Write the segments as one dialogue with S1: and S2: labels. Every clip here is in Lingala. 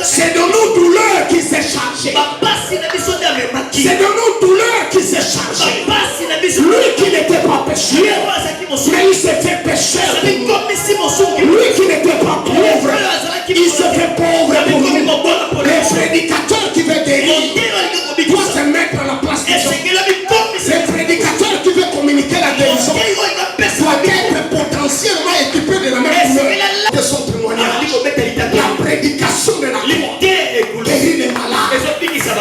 S1: C'est de nos douleurs qui s'est chargé. C'est de nos douleurs qui s'est chargé. Lui qui n'était pas pécheur, mais il s'est fait pécheur. Lui qui n'était pas pauvre, il s'est fait pauvre pour nous. Le prédicateur qui veut guérir doit se mettre à la place de Dieu. Le prédicateur qui veut communiquer la guérison doit être potentiellement équipé de la même douleur de son témoignage. La prédication de la croix guérit les malades.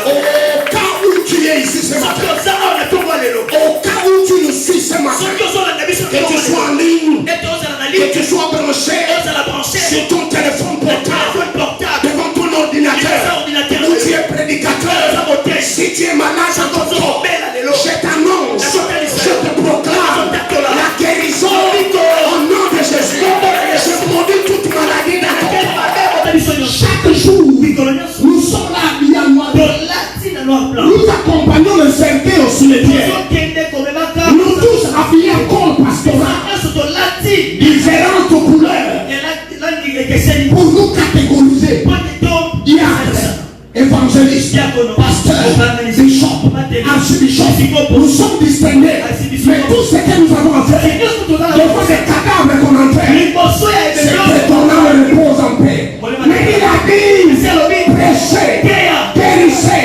S1: Au cas où tu es ici ce matin, au cas où tu nous suis ce matin, que tu sois en ligne, que tu sois branché sur ton téléphone portable, devant ton ordinateur, où tu es prédicateur, si tu es malade dans ton corps, je t'annonce, je te proclame la guérison au nom de Jésus. Je maudis toute maladie dans ton corps. Chaque jour, nous sommes là habillés en noir. Nous accompagnons le cercueil au cimetière. Nous tous habillés en col pastoral, différentes couleurs, pour nous catégoriser. Évangéliste, pasteur, bishop, archbishop, nous sommes distingués. Mais tout ce que nous avons à faire, devant ces cadavres qu'on enterre, c'est que ton âme repose en paix. Mais il a dit, prêchez, guérissez,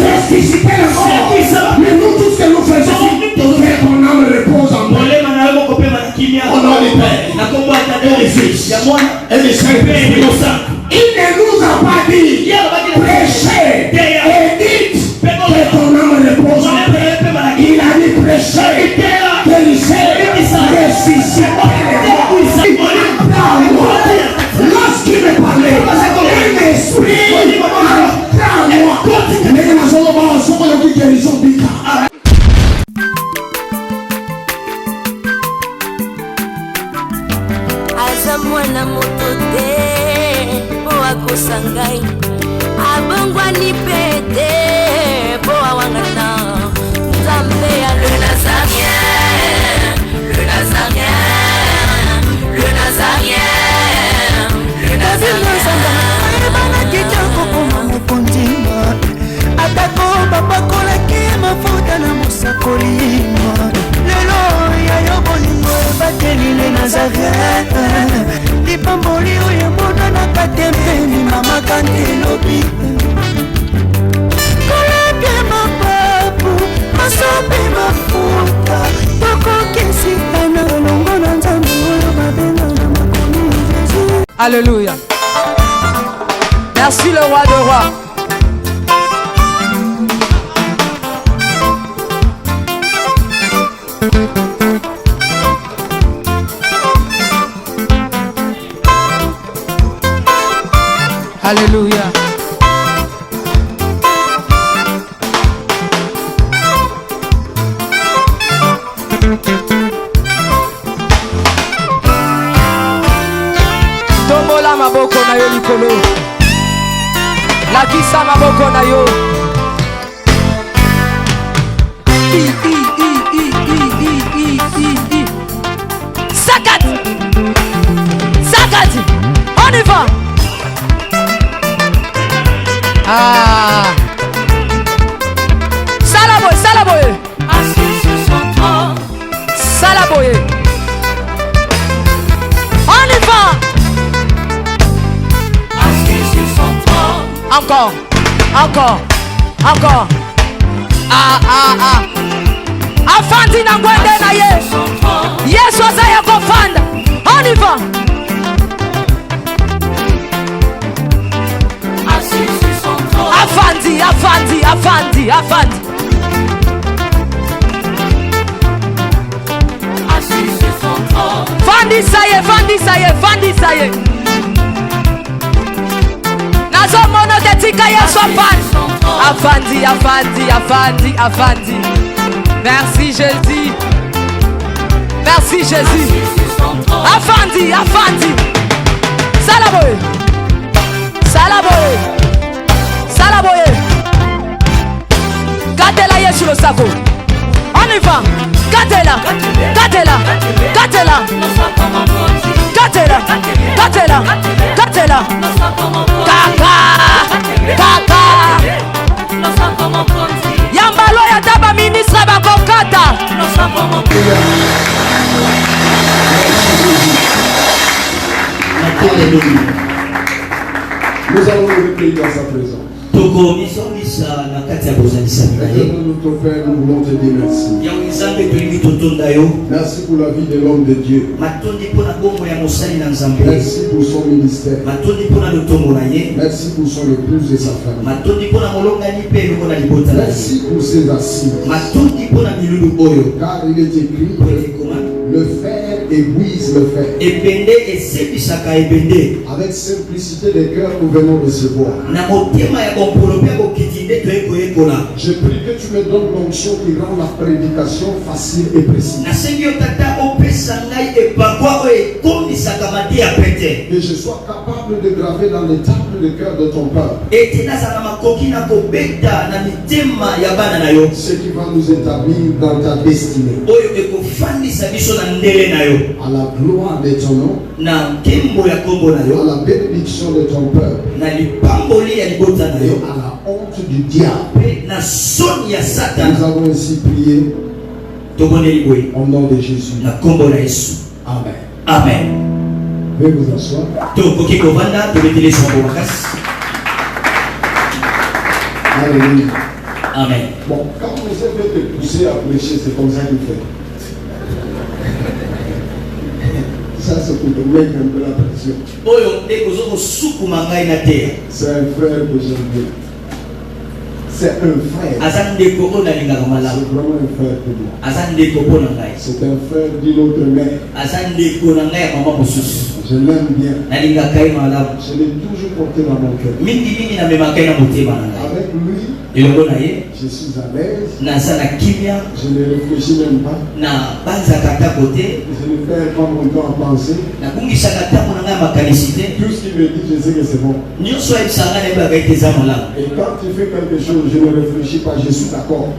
S1: ressuscitez les morts. Mais nous, tout ce que nous faisons, que ton âme repose en paix. Au nom du Père, et du Fils, et du Saint-Esprit. Il ne nous a pas dit, prêchez et dites que ton âme repose en paix. Il a dit, prêchez, guérissez, ressuscitez les morts. Lorsqu'il me parlait, un esprit entra en moi. Mais il y a une guérison bika.
S2: Mwana moto te po akosangai abongwani pete po awangana Nzambe ya le Nazarien, le Nazarien, le Nazarien, le Nazarien.
S3: Bana kitoko koma mokondima atako bapakolaki mafuta na mosakolima lelo ya yo bolingo ebateli le Nazarien. Lipamboli oyo mona na katempeni mama kantelobi kolapye mapapu masope mafuta tokokisika na longo na Nzambe oyo babenga na makomi Jésus.
S4: Alléluia. Merci le roi de rois. Alléluia. Tombola maboko na yo likolo. Lakisa maboko na yo. Sakat. Sakat. On y va. Ah. Salaboye, Salaboye.
S2: Assis sur son trône.
S4: Salaboye. On y va.
S2: Assis sur son trône.
S4: Encore, encore, encore. Ah, ah, ah. Afandi na ngwende na ye. Yesu azaya kofanda. On y va. Afandi, Afandi, Afandi, Afandi.
S2: Assis sur son trône.
S4: Fandi saye, Fandi saye, Fandi saye. Nazo mono ketika Yesu afandi. Afandi, Afandi, Afandi, Afandi. Merci Jésus. Merci Jésus. Afandi, Afandi. Salaboye. Salaboye. Salaboye. Gatela Yesu le sako. On y va. Gatela. Gatela. Gatela. Gatela. Gatela. Gatela. Kaka.
S5: Nous allons nous recueillir dans sa présence. Éternel notre Père, nous voulons te dire merci. Merci pour la vie de l'homme de Dieu. Merci pour son ministère. Merci pour son épouse et sa famille. Merci pour ses assises. Car il est écrit, le fer ébouise le fer. Avec simplicité de cœur, nous venons recevoir. Je prie que tu me donnes l'onction qui rend la prédication facile et précise. Que je sois capable de graver dans les tables de cœur de ton peuple ce qui va nous établir dans ta destinée. À la gloire de ton nom, à la bénédiction de ton peuple et à la honte du diable. Nous avons ainsi prié au nom de Jésus. Amen.
S1: Amen.
S5: Veuillez vous asseoir. Alléluia.
S1: Amen.
S5: Bon, quand vous êtes poussé à prêcher, c'est comme ça qu'il fait. Ça, c'est pour te mettre un peu la pression. C'est un frère que j'aime bien. C'est un frère. C'est vraiment un frère pour moi. C'est un frère d'une autre mère. Je l'aime bien. Je l'ai toujours porté dans mon cœur. Avec lui, je suis à l'aise. Je ne réfléchis même pas. Je ne perds pas mon temps à penser. Tout ce qu'il me dit, je sais que c'est bon. Et quand tu fais quelque chose, je ne réfléchis pas, je suis d'accord.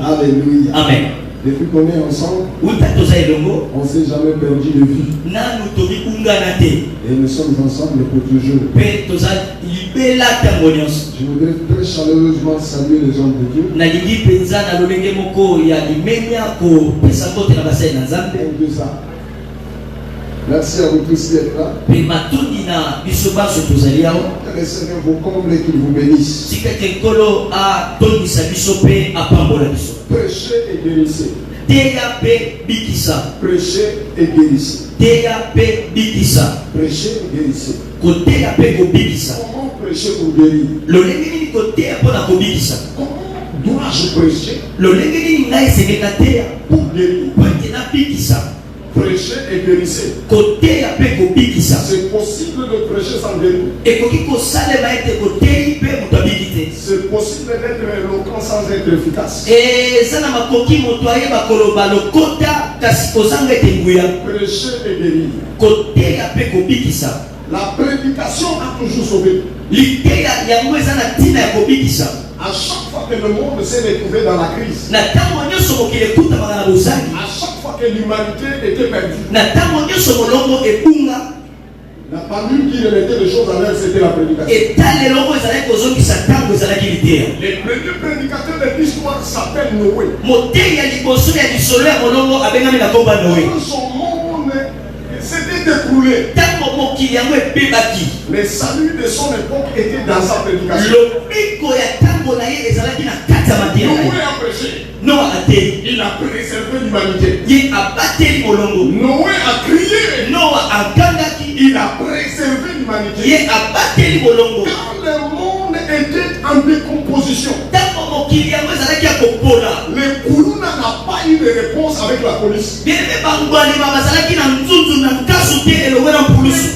S5: Alléluia.
S1: Amen.
S5: Depuis qu'on est ensemble, on ne s'est jamais perdu de vue. Et nous sommes ensemble pour toujours. Je voudrais très chaleureusement saluer les hommes de Dieu. Merci à vous tous d'être là. Que le Seigneur vous comble et qu'il vous bénisse. Prêchez et guérissez. Prêchez et guérissez. Prêchez et guérissez. Comment prêcher pour guérir? Comment dois-je prêcher pour guérir? Prêcher et guérissez. C'est possible de prêcher sans guérir. C'est possible d'être éloquent sans être efficace. Prêcher et guérir. La prédication a toujours sauvé. À chaque fois que le monde s'est retrouvé dans la crise, à chaque fois que l'humanité était perdue, il n'y a pas nul qui remettait les choses en l'air, c'était la prédication. Le premier prédicateur de l'histoire s'appelle Noé. Son monde s'était écroulé. Le salut de son époque était dans sa prédication. Noé a prêché. Il a préservé l'humanité. Noé a crié. Il a préservé l'humanité. Quand le monde était en décomposition, le Kuluna n'a pas eu de réponse avec la police. Le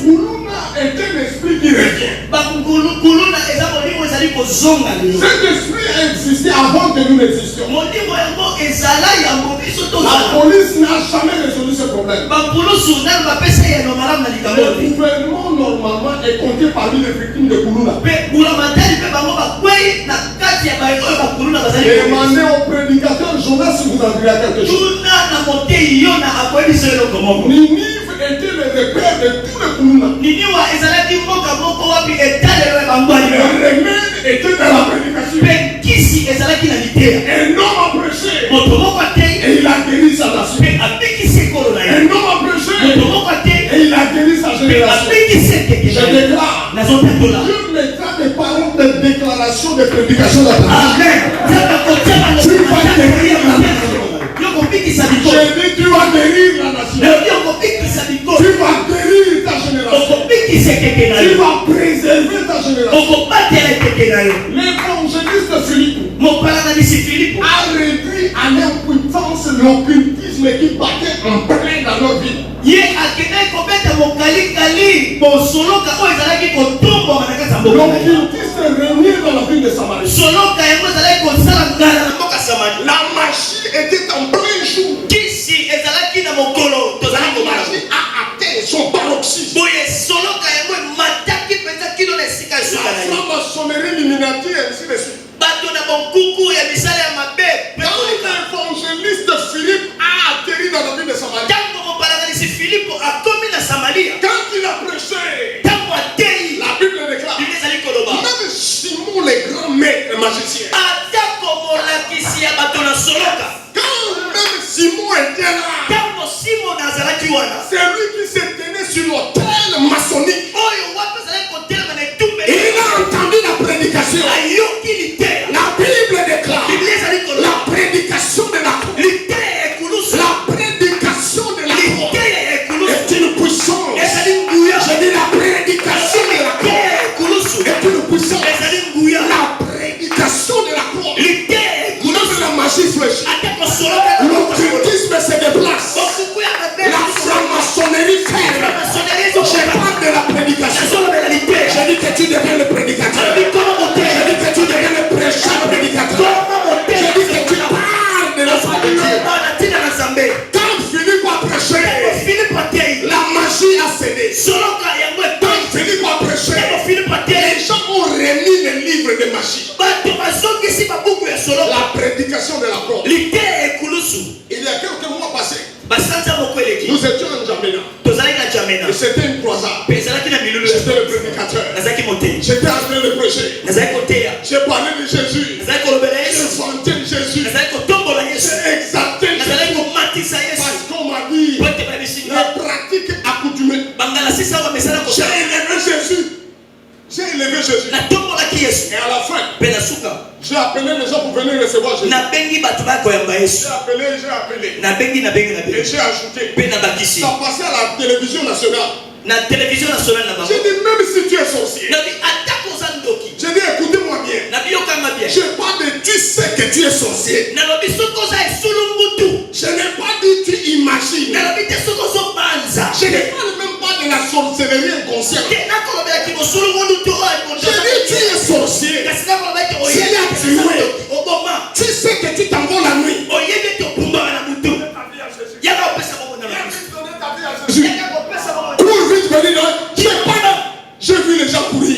S5: Kuluna est un esprit qui revient. Cet esprit a existé avant que nous n'existions. La police n'a jamais résolu ce problème. Le gouvernement normalement est compté parmi les victimes de Kuluna. Demandez au prédicateur Jonas si vous en direz quelque chose. Ninive était le repère de tous les Kuluna. Le remède était dans la prédication. Un homme a prêché et il a guéri sa nation. Un homme a prêché et il a guéri sa
S1: génération. Je déclare.
S5: Dieu mettra des paroles de déclaration, de prédication dans ta vie.
S1: Amen.
S5: Tu vas guérir la nation. J'ai dit tu vas guérir la nation. Tu vas guérir ta génération. Tu vas préserver ta génération. L'évangéliste Philippe a réduit à l'impuissance l'occultisme qui battait en plein dans notre vie. L'occultisme régnait dans la ville de Samarie. La magie était en plein jour. La magie a atteint son paroxysme. La franc-maçonnerie illuminati et ainsi de suite. Quand l'évangéliste Philippe a atterri dans la ville de Samarie, quand il a prêché, la Bible déclare, même Simon le grand maître magicien, quand même Simon était là, c'est lui qui se tenait sur l'autel maçonnique. Il a entendu la prédication. La Bible déclare la prédication de la croix. La prédication de la croix est une puissance. Je dis la prédication de la croix est une puissance. La prédication de la croix. Même la magie fléchit. L'occultisme se déplace. La franc-maçonnerie ferme. Je parle de la prédication. Je dis que tu deviens le prédicateur. Je dis que tu deviens le prêcheur prédicateur. Je dis que tu parles de la famille. Quand Philippe a prêché, la magie a cédé. Quand Philippe a prêché, les gens ont remis les livres de magie. La prédication de la croix. Il y a quelques mois passés, nous étions en Djamena. Et c'était une croisade. J'étais le prédicateur. J'étais en train de prêcher. J'ai parlé de Jésus. J'ai vanté Jésus. J'ai exalté Jésus. Parce qu'on m'a dit la pratique accoutumée. J'ai élevé Jésus. J'ai élevé Jésus. Et à la fin, j'ai appelé les gens pour venir recevoir Jésus. J'ai appelé. Et j'ai ajouté. Ça passait à la télévision nationale. J'ai dit même si tu es sorcier. J'ai dit écoutez-moi bien. Je parle de tu sais que tu es sorcier. Je n'ai pas dit tu imagines. Je ne parle même pas de la sorcellerie inconsciente. J'ai dit tu es sorcier. Tu sais que tu t'envoles la nuit. Cours vite, venir. J'ai vu les gens courir.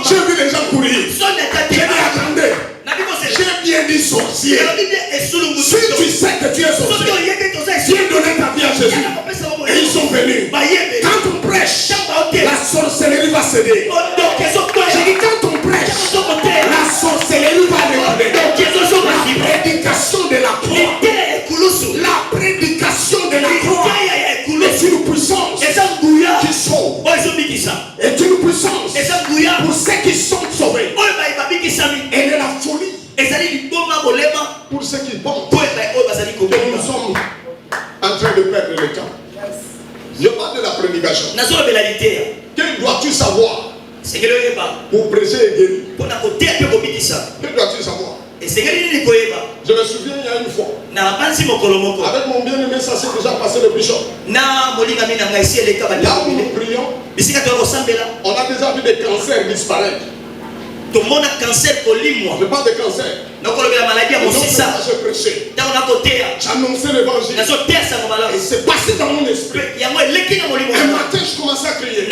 S5: J'ai vu les gens courir. J'ai dit attendez. J'ai bien dit sorcier. Si tu sais que tu es sorcier, viens donner ta vie à Jésus. Et ils sont venus. Quand on prêche, la sorcellerie va céder. J'ai dit quand on prêche, la sorcellerie va regarder. La prédication de la croix. La prédication de la croix est une puissance qui sauve. Est une puissance pour ceux qui sont sauvés. Elle est la folie pour ceux qui pensent. Et nous sommes en train de perdre le temps. Je parle de la prédication. Que dois-tu savoir pour prêcher et guérir? Que dois-tu savoir? Je me souviens il y a une fois, avec mon bien-aimé, ça s'est déjà passé le bishop. Là où nous prions, on a déjà vu des cancers disparaître. Je parle de cancer. J'ai prêché. J'annonçais l'évangile. Et c'est passé dans mon esprit. Un matin, je commençais à crier.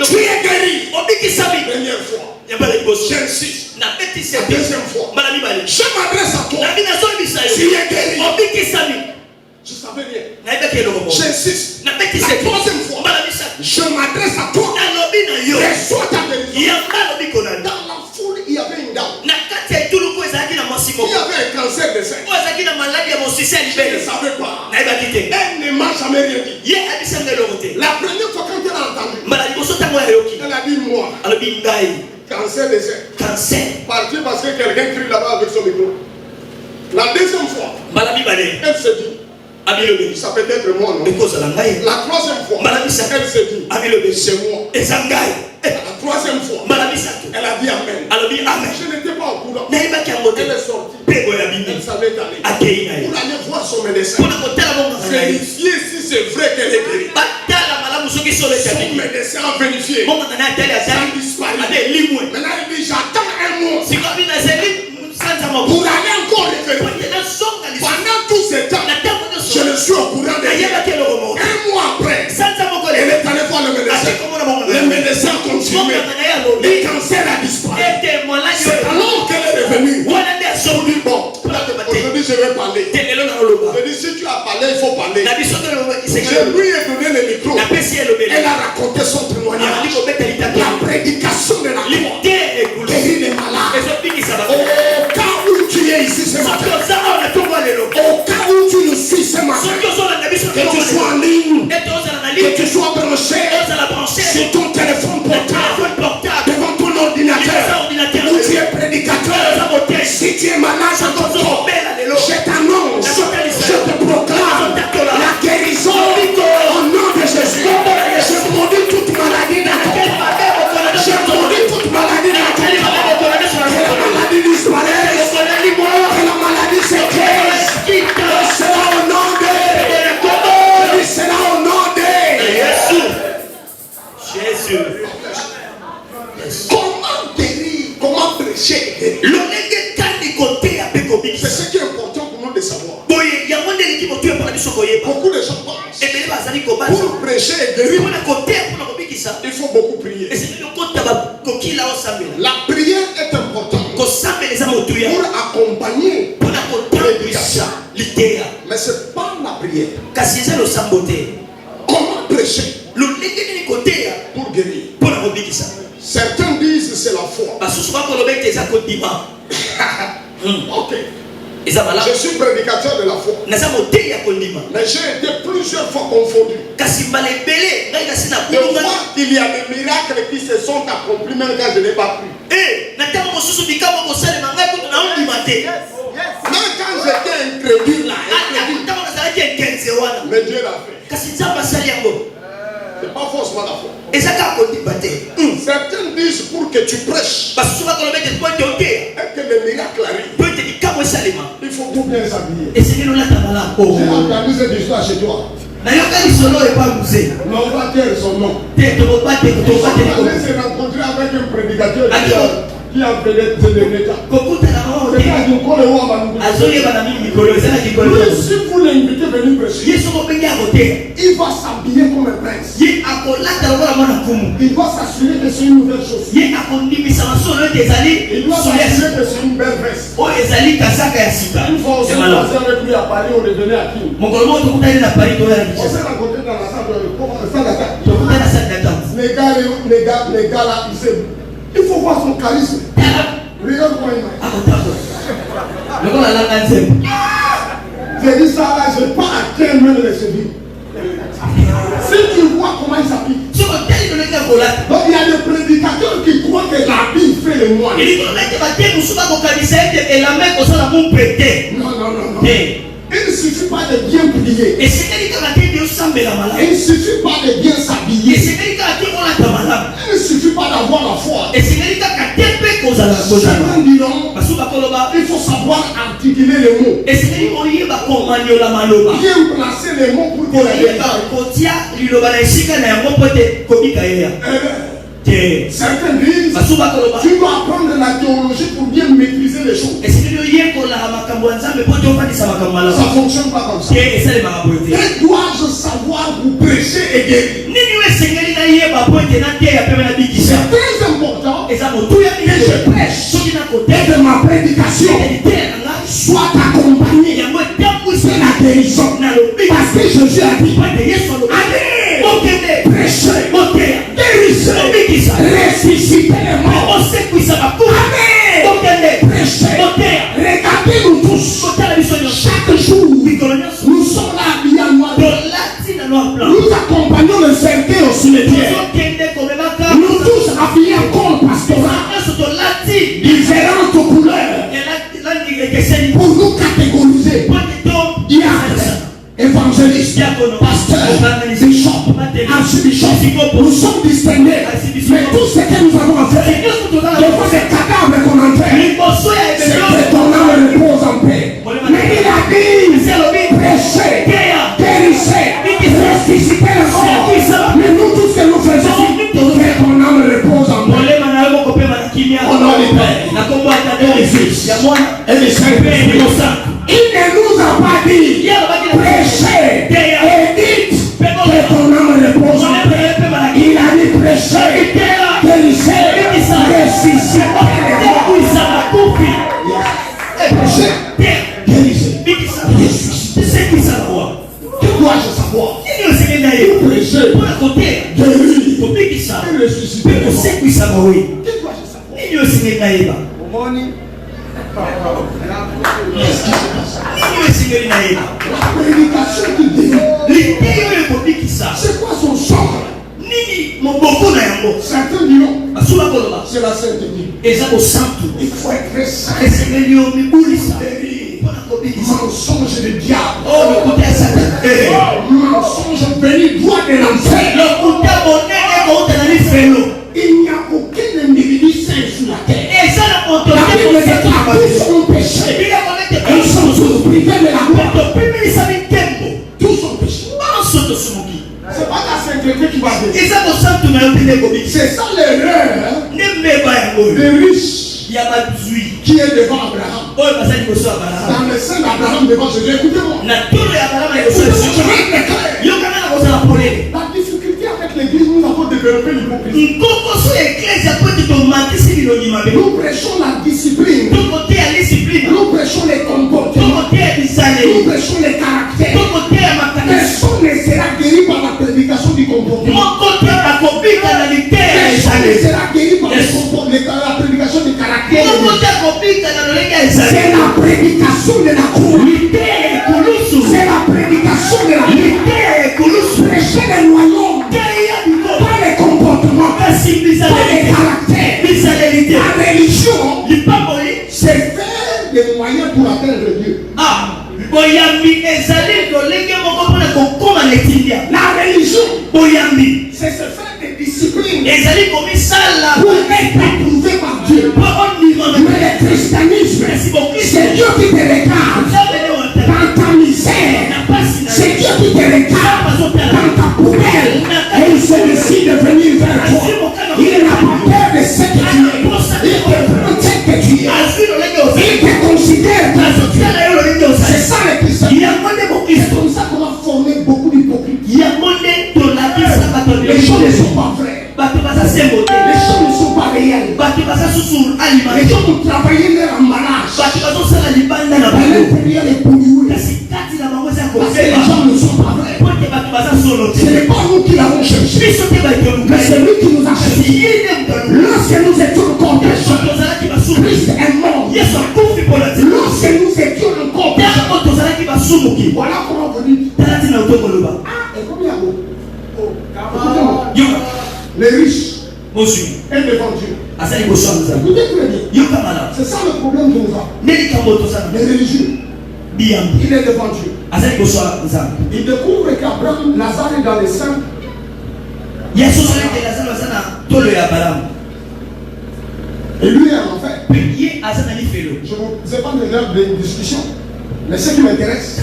S5: Tu es guéri. Première fois. J'insiste. La deuxième fois. Je m'adresse à toi. Tu es guéri. Je savais rien. J'insiste. La troisième fois. Je m'adresse à toi. Reçois ta guérison. Dans la foule, il y avait une dame. Il y avait un cancer de sein. Je ne savais pas. Elle ne m'a jamais rien dit. La première fois quand
S1: Elle a dit moi. Cancer des seins. Parti parce que quelqu'un crie là-bas avec son micro. La deuxième fois, elle se dit, ça peut être moi, non? La troisième fois, elle se dit, c'est moi. La troisième fois, elle a dit Amen. Je n'étais pas au courant. Elle est sortie. Elle savait aller. Pour aller voir son médecin. Vérifier si c'est vrai qu'elle est guérie. Son médecin a vérifié. Ça a disparu. Maintenant il dit j'attends un mois. Pour aller encore référer. Pendant tout ce temps, je le suis au courant de rien. Un mois après, elle est allée voir le médecin. Le médecin a continué. Le cancer a disparu. C'est alors qu'elle est revenue. On dit bon, aujourd'hui je vais parler. Je dis si tu as parlé, il faut parler. Je lui ai donné le micro. Elle a raconté son témoignage. La prédication de la croix guérit les malades. Au cas où tu es ici ce matin, au cas où tu nous suis ce matin, que tu sois en ligne, que tu sois branché sur ton téléphone portable, devant ton ordinateur, où tu es prédicateur, si tu es malade, je t'annonce, je te proclame la guérison au nom de Jésus. Je maudis toute maladie dans ton corps. Je maudis toute maladie dans ton corps. Que la maladie disparaisse, que la maladie s'éteille. C'est là au nom de c'est là au nom de Jésus. Comment guérir, comment prêcher? C'est ce qui est important pour nous de savoir. Beaucoup de gens pensent pour prêcher et guérir, il faut beaucoup prier. La prière est importante pour accompagner la prédication. Mais ce n'est pas la prière. Comment prêcher pour guérir? Certains disent c'est la foi. Ok. Je suis prédicateur de la foi. Mais j'ai été plusieurs fois confondu. De voir qu'il y a des miracles qui se sont accomplis même quand je n'ai pas cru. Même quand j'étais incrédule là, mais Dieu l'a fait. C'est pas forcément la foi. Certains disent pour que tu prêches et que les miracles arrivent, il faut tout bien s'habiller. J'ai entendu cette histoire chez toi. Mais on va taire son nom. On s'est rencontré avec un prédicateur qui a fait des états. Si vous l'invitez à venir prêcher, il va s'habiller comme un prince. Il doit s'assurer que c'est une nouvelle chose. Il doit s'assurer que c'est une belle veste. Une fois aussi, on s'est avec lui à Paris, on est donné à qui? On s'est rencontré dans la salle d'attente. Les gars là, il faut voir son charisme. Regarde comment il m'a. J'ai dit ça là, je n'ai pas à quel main de les séduire. Si tu vois comment il s'habille. Donc il y a des prédicateurs qui croient que l'habit fait le moine. Non. Il ne suffit pas de bien prier. Il ne suffit pas de bien s'habiller. Il ne suffit pas d'avoir la foi. Certains diront, il faut savoir articuler les mots. Bien placer les mots pour que certains disent, tu dois apprendre la théologie pour bien maîtriser les choses. Ça ne fonctionne pas comme ça. Et dois-je savoir vous prêcher et guérir? C'est très important que je prêche et que ma prédication soit accompagnée de la guérison. Parce que Jésus a dit, allez, prêchez, guérissez, ressuscitez les morts. Allez, prêchez, regardez-nous tous. Chaque jour, nous sommes là habillés en noir. Nous accompagnons le cercueil au cimetière. Nous habillés en col pastoral, différentes couleurs, pour nous catégoriser. Diacre, évangéliste, pasteur, bishop, archbishop, nous sommes distingués. Mais tout ce que nous avons à faire, devant ces cadavres qu'on enterre, c'est que ton âme repose en paix. Mais il a dit, prêcher, guérissez, ressusciter le corps. Mais nous, tout ce que nous faisons, que ton âme repose en paix. Au nom du Père, et du Fils, et du Saint-Esprit. Il ne nous a pas dit, prêchez et dites que ton âme repose en paix. Il a dit, prêchez, guérissez, ressuscitez le corps. Prêchez, guérissez, ressuscitez. Que dois-je savoir? Prêcher, guérir et ressusciter. Que dois-je savoir? Qu'est-ce qui se passe? La prédication qui délivre. C'est quoi son sort? Certains diront, c'est la sainteté. Il faut être très saint. Mensonge de diable. Mensonge venu droit de l'enfer. Il n'y a aucun individu saint sur la terre. La Bible déclare tous sont péchés. Ils sont tous privés de la gloire. Tous sont péchés. C'est pas la sainteté qui va venir. C'est ça l'erreur des riches qui est devant Abraham. Dans le sein d'Abraham devant Jésus. Écoutez-moi. La difficulté avec l'église, nous avons développé l'hypocrisie. Nous prêchons la discipline. Nous prêchons les comportements. Nous prêchons les caractères. Personne ne sera guéri par la prédication du comportement. Personne ne sera guéri par la prédication du caractère. C'est la prédication de la croix. C'est la prédication de la vérité. Prêcher les royaumes, pas les comportements, pas les caractères. La religion, c'est faire des moyens pour atteindre Dieu. La religion, c'est se faire des disciplines pour être approuvé par Dieu. Mais le christianisme, c'est Dieu qui te regarde dans ta misère. C'est Dieu qui te regarde dans ta poubelle. Et il se décide de venir vers toi. Il n'a pas peur de ce que tu es. Il te prend tel que tu es. Il te considère tel que tu es. C'est ça le christianisme. C'est comme ça qu'on a formé beaucoup d'hypocrites. Les gens ne sont pas vrais. Les gens ne sont pas réels. Les gens ont travaillé leur emballage. À l'intérieur est pollué. Parce que les gens ne sont pas vrais. Ce n'est pas nous qui l'avons cherché, mais c'est lui qui nous a cherché. Lorsque nous étions encore pécheurs, Christ est mort. Lorsque nous étions encore pécheurs, voilà comment on dit. Et combien les riches et les vendus. Écoutez très bien. C'est ça le problème que nous avons. Les religieux. Il est devant Dieu. Il découvre qu'Abraham, Lazare est dans les saints. Et lui est en enfer. Je ne sais pas de l'heure de discussion. Mais ce qui m'intéresse,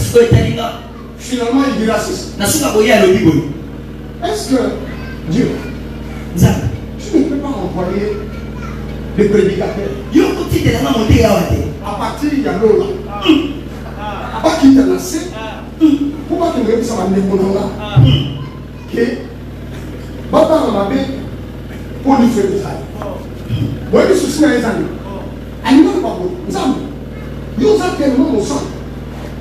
S1: finalement il dira ceci. Est-ce que Dieu, tu ne peux pas employer des prédicateurs à partir de là? Pas qu'il te laisse, pourquoi tu ne veux pas savoir les mots là? Que Baba m'a dit pour lui faire ça. Moi je suis sur les années. Animal pas bon. Nous avons tellement mon sang.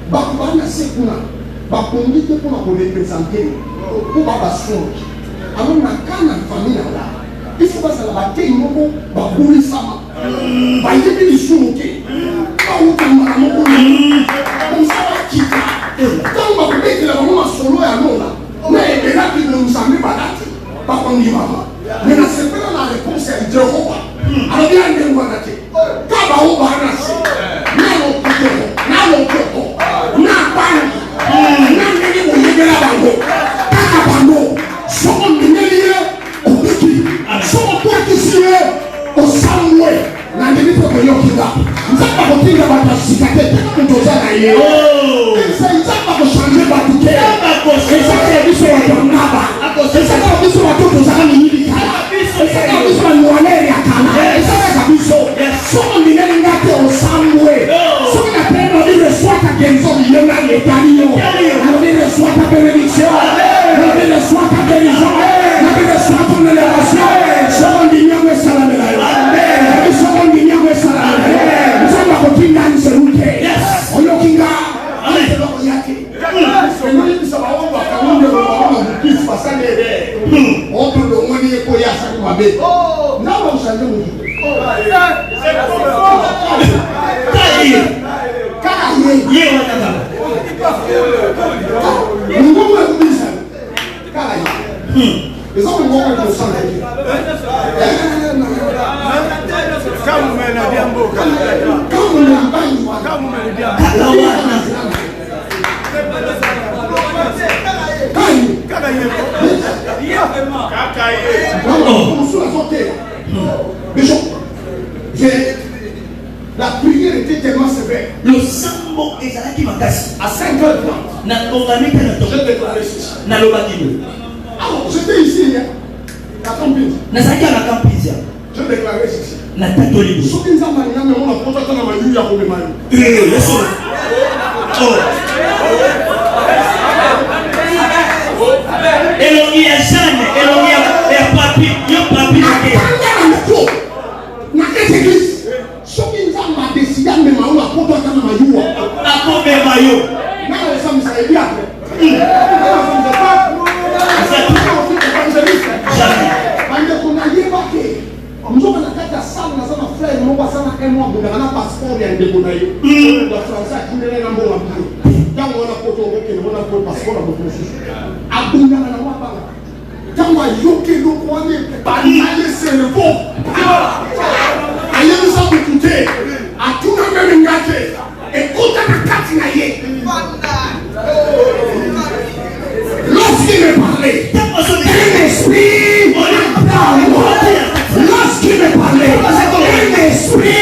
S1: Baba n'a pas pour nous. Baba conduit pour nous représenter. Pour Baba son. Alors na kana famille là. Il faut pas ça la bataille moko babuli sama. Ba yebi ni sumoke. Ba ukama moko. Comme ça qui quand on va mettre la maman solo et à l'eau là. Mais là qui nous sommes pas là. Pas qu'on y va. Mais la réponse est c'est Jehova. Alors bien ne wana te. Kaba uba anasi. Na lokoko, na lokoko, na bani. Na nini uyegela bango. Kaka bango. Soko mineliye obiki. Soko kwa kisiye osamwe. Na nini poko yokinga. Nzapa kokinga batasikate tena mutozana ye. Nsa nzapa changer batuke. Nsa biso watongaba. Nsa biso watotozana minili kala. Nsa biso wanwalere akala. Nsa biso. Soko mineli ngate osamwe. Soko na peno di reçoit ta guérison yena letaniyo. Di reçoit ta bénédiction. Di reçoit ta guérison. Di reçoit ton élévation. Soko ndinyamwe salamela yo. Soko ndinyamwe salamela yo. Nzamba kokinga nseruke. Oyokinga. Soko yake. Soko sababu akamunde kwa mkisi pasane. Oto ndo mwani yeko yasa kwa be. Nawa usanje mujue. La prière était tellement sévère.
S5: Le sambo ezalaki makasi.
S1: À 5h30,
S5: j'ai
S1: déclaré ceci.
S5: Alors,
S1: j'étais ici, à Camping.
S5: j'ai
S1: déclaré ceci.
S5: Laisse-moi. Elongi ya Jeanne, elongi ya papi, yo papi nake. Akombe mayo.
S1: Lorsqu'il me parlait, un esprit lorsqu'il me parlait, un esprit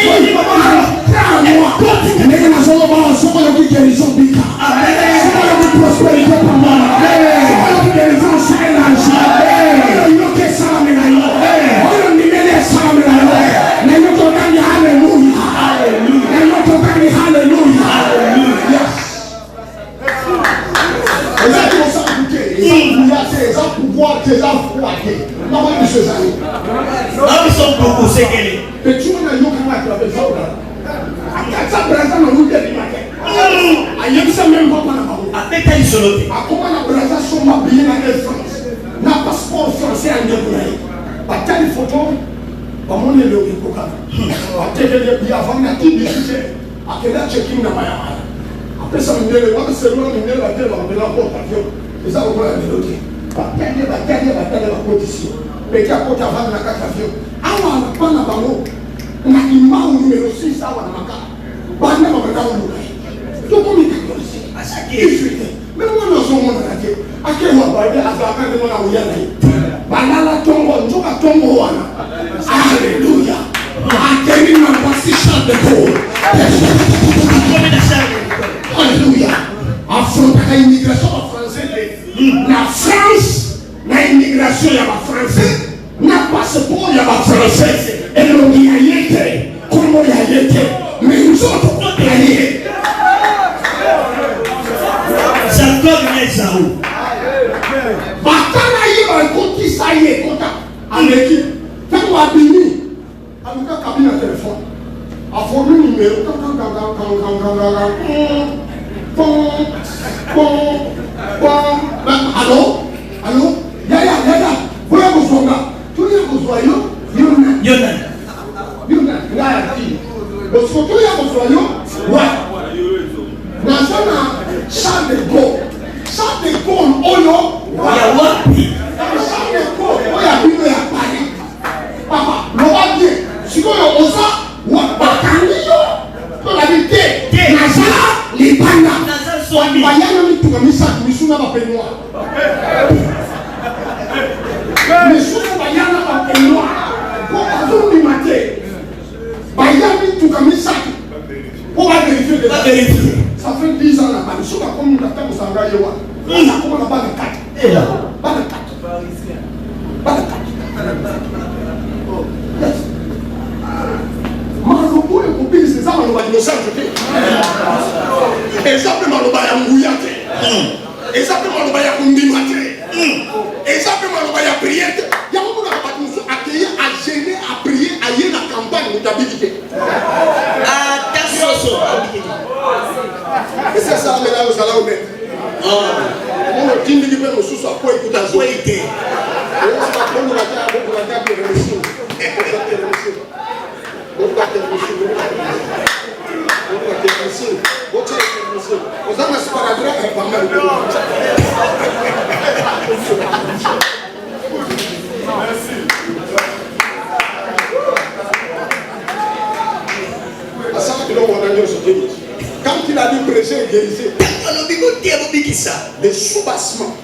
S1: Alléluia. Alléluia. Affronter l'immigration française. La France, l'immigration il y a pas français. Na passeport il y a pas français. Et l'on y a été. Comment il y a été. Mais nous autres, on y a été.
S5: Jacob Nezao.
S1: Batana yi ba koti saye kota. Avec qui? Quand on a béni. Avec un cabine à téléphone. A formé numéro. Allô? Allô? Yaya. Voilà vos soldats. Tous les vos soyons. Yona. Yaya qui? Parce que tous les vos soyons. Ouais. Dans un Charles de Gaulle. Charles de Gaulle, Oyo.
S5: Ya wapi?
S1: Charles de Gaulle, Oya Bino ya Paris. Papa, baignoire. Mais sous le bayana la baignoire, pour passer du matin, bayani tout comme ça. Pour vérifier de la vérifier. Ça fait 10 ans là-bas. Nous sommes comme nous attendons ça va y avoir. On a comme on a pas de 4. Et là, pas de 4. Pas de 4. Malobo et copine, c'est ça, Maloba d'innocent. Et ça, Maloba ya Mouillate. Et ça, Maloba ya Koundimate. Et ça, Maloba ya prière. Il y a un monde qui a accueilli, à gêner, à prier, à y aller la campagne de l'habitude. Attention. Et c'est ça, maintenant, nous allons mettre. On a dit que nous sommes à quoi écouter à quoi écouter. Et on se va prendre la table pour la table de l'émission. Quand il a dit prêcher et guérir, les soubassements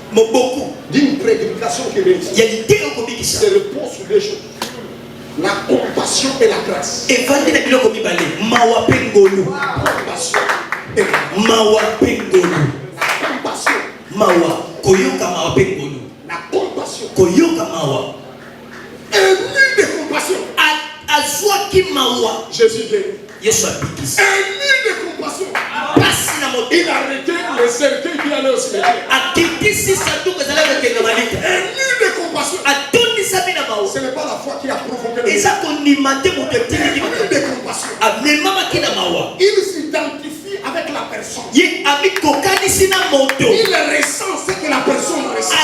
S1: d'une prédication qui réussit, c'est le pont sur les choses. La compassion et la grâce. Et mawa pengolu. Compassion et mawa pengolu. Compassion. Mawa koyoka mawa pengolu. La compassion. Koyoka mawa. Ému de compassion. Azwaki mawa. Jésus dit. Yesu abikisi. Ému de compassion. Il a arrêté le cercueil qui allait au cimetière. Ému de compassion. Ce n'est pas la foi qui a provoqué le de compassion. Il s'identifie avec la personne. Il ressent ce que la personne ressent.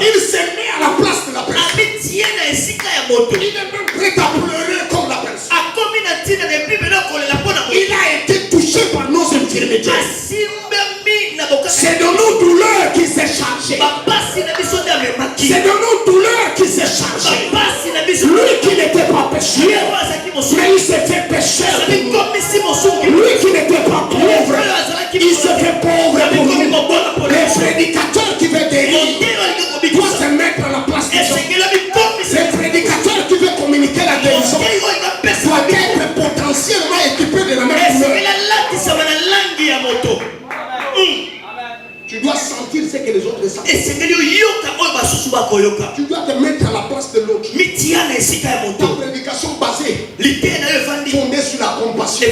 S1: Il se met à la place de la personne. Il est même prêt à pleurer comme la personne. Il a été touché par nos infirmités. C'est de nos douleurs qu'il s'est chargé. C'est de nos douleurs qu'il s'est chargé. Lui qui n'était pas pécheur, mais il s'est fait pécheur. Lui qui n'était pas pauvre, il s'est fait pauvre pour nous. Le prédicateur qui veut guérir doit se mettre à la place de Dieu. Le prédicateur qui veut communiquer la guérison doit être potentiellement équipé de la même douleur. Tu dois sentir ce que les autres sentent. Tu dois te mettre à la place de l'autre. Ta prédication basée, fondée sur la compassion.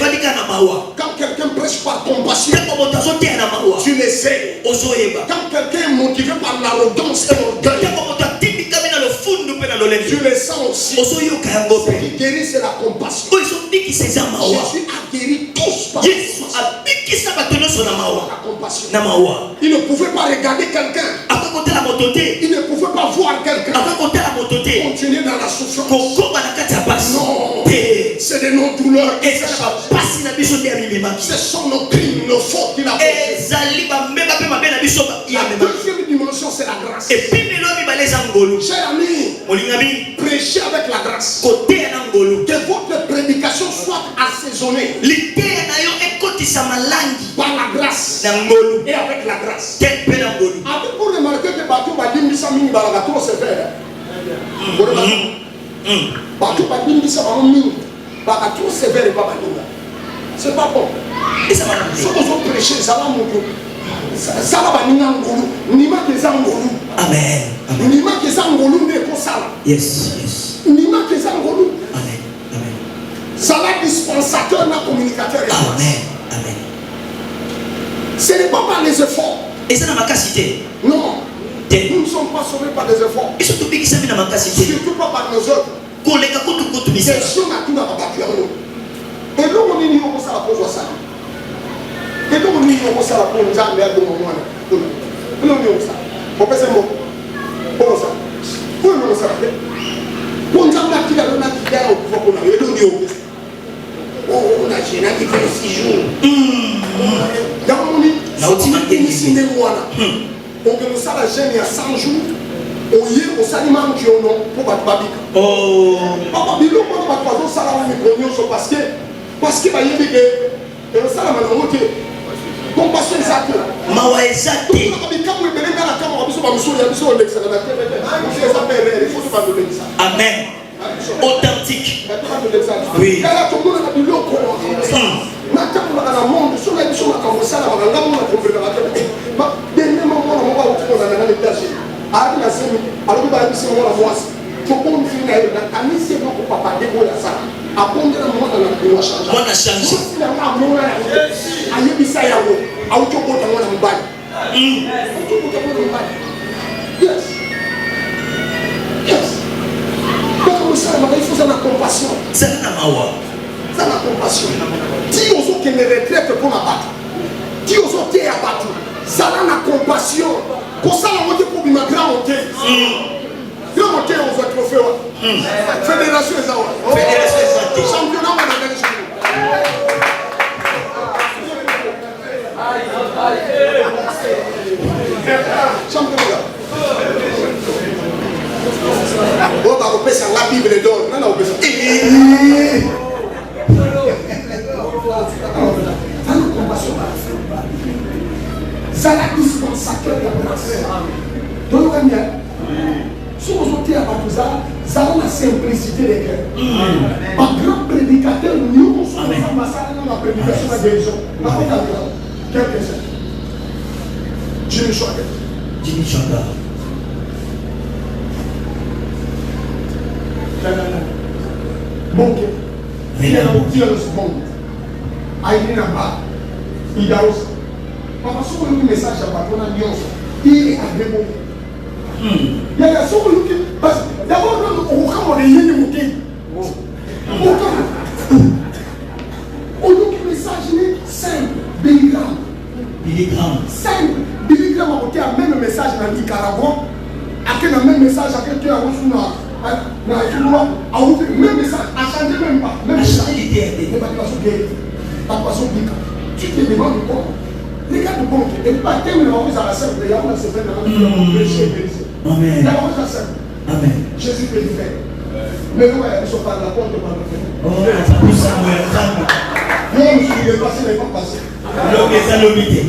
S1: Quand quelqu'un prêche par compassion, tu le sais. Quand quelqu'un est motivé par l'arrogance et l'orgueil, tu le sens aussi. Ce qui guérit, c'est la compassion. Jésus a guéri tous par la compassion. Il ne pouvait pas regarder quelqu'un. Il ne pouvait pas voir quelqu'un continuer dans la souffrance. Non, c'est de nos douleurs. Ce sont nos crimes, nos fautes qu'il a fait. La deuxième dimension, c'est la grâce. Cher ami, prêchez avec la grâce. Que votre prédication soit assaisonnée par la grâce et avec la grâce. Avec pour remarquer que Batou Badimisa Ming Balaga trop sévère. Batou Badimisa Ming Balaga trop sévère et Babalinga. C'est pas bon. Et ça va nous prêcher, ça va nous ça va nous ngolu. Nima keza ngolu. Amen. Nima keza ngolu ne ko sala. Yes, yes. Nima keza ngolu. Amen. Amen. Ça va dispensateur na communicateur. Amen. Amen. Ce n'est pas par les efforts. Et ça n'a pas cité. Non. Nous ne sommes pas sauvés par des efforts. Et surtout pas par nos œuvres. C'est sûr que tout n'a pas battu à nous. Et donc on est mis au ça pour ça. Et donc on est mis au ça pour nous amener à deux moments. On est mis au ça. On peut se moquer. Comment ça? Où est le ça? On nous amené à qui a au pouvoir qu'on a eu. On a gêné qui fait 6 jours. Dans mon lit, on peut nous faire la gêne il y a 100 jours. On y est au saliment qui ont non pour battre Babic. Oh, papa, il faut pas battre ça là parce que bah il y a des le salama non ok compassion ça
S5: mawa ezate. Amen. Authentique. Oui.
S1: Il faut la compassion.
S5: C'est la mawa.
S1: C'est la compassion. Dis aux autres qui ne retraitent pour abattre. Dis aux autres qui abattent. Ça a la compassion. Pour ça, la montée pour ma grand montée. Grand montée, on va trophée. Fédération Ezawa.
S5: Fédération Ezawa.
S1: Championnat, on a gagné. Championnat. On va repasser la Bible d'or. Non, non, on va ça la dispensateur de la grâce. Donc, si vous êtes à Batouza, ça a la simplicité des cœurs. Un grand prédicateur, nous sommes dans la prédication de la guérison. Quelques-uns. Jimmy Chouaga.
S5: Jimmy Chouaga.
S1: Bon, il y a un petit de ce monde. Aïe, Namba. Il y a aussi. Papa, si vous avez un message à Batona Nyons, il est à démo. Il y a souvent qui. D'abord, on va les yeux de mouquet. On nous qui message simple, billigramme.
S5: Billigramme.
S1: Simple, billigramme a côté un même message dans Nicaragua. Avec le même message avec qui a reçu même message, à changer même pas. Même message. Il pas de façon biblique. Tu te demandes comment. Regarde le bon. Et pas terminer à la scène de Yahweh, c'est fait dans le péché. Amen. Amen. Jésus peut le faire. Mais nous, ils sont par la porte de par le fait.
S5: Oh, ça pousse ça,
S1: non, je suis passé, mais pas passé.
S5: Donc, ça l'obité.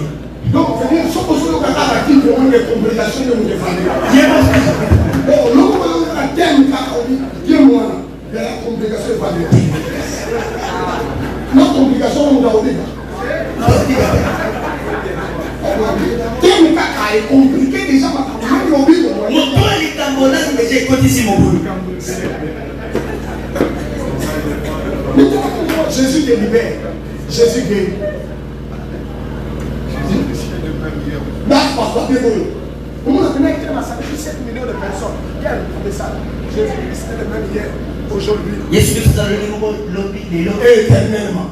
S1: Donc, il faut que nous ayons des congrégations de nous défendre. Bon, nous avons un thème qui est moi, de la congrégation évangélique. Notre congrégation, nous avons dit. Thème qui est compliqué déjà, Jésus te libère. Jésus guérit. Comment on a connu à 7 millions de personnes. Hier, on ça. Jésus c'était le même hier, aujourd'hui. Éternellement.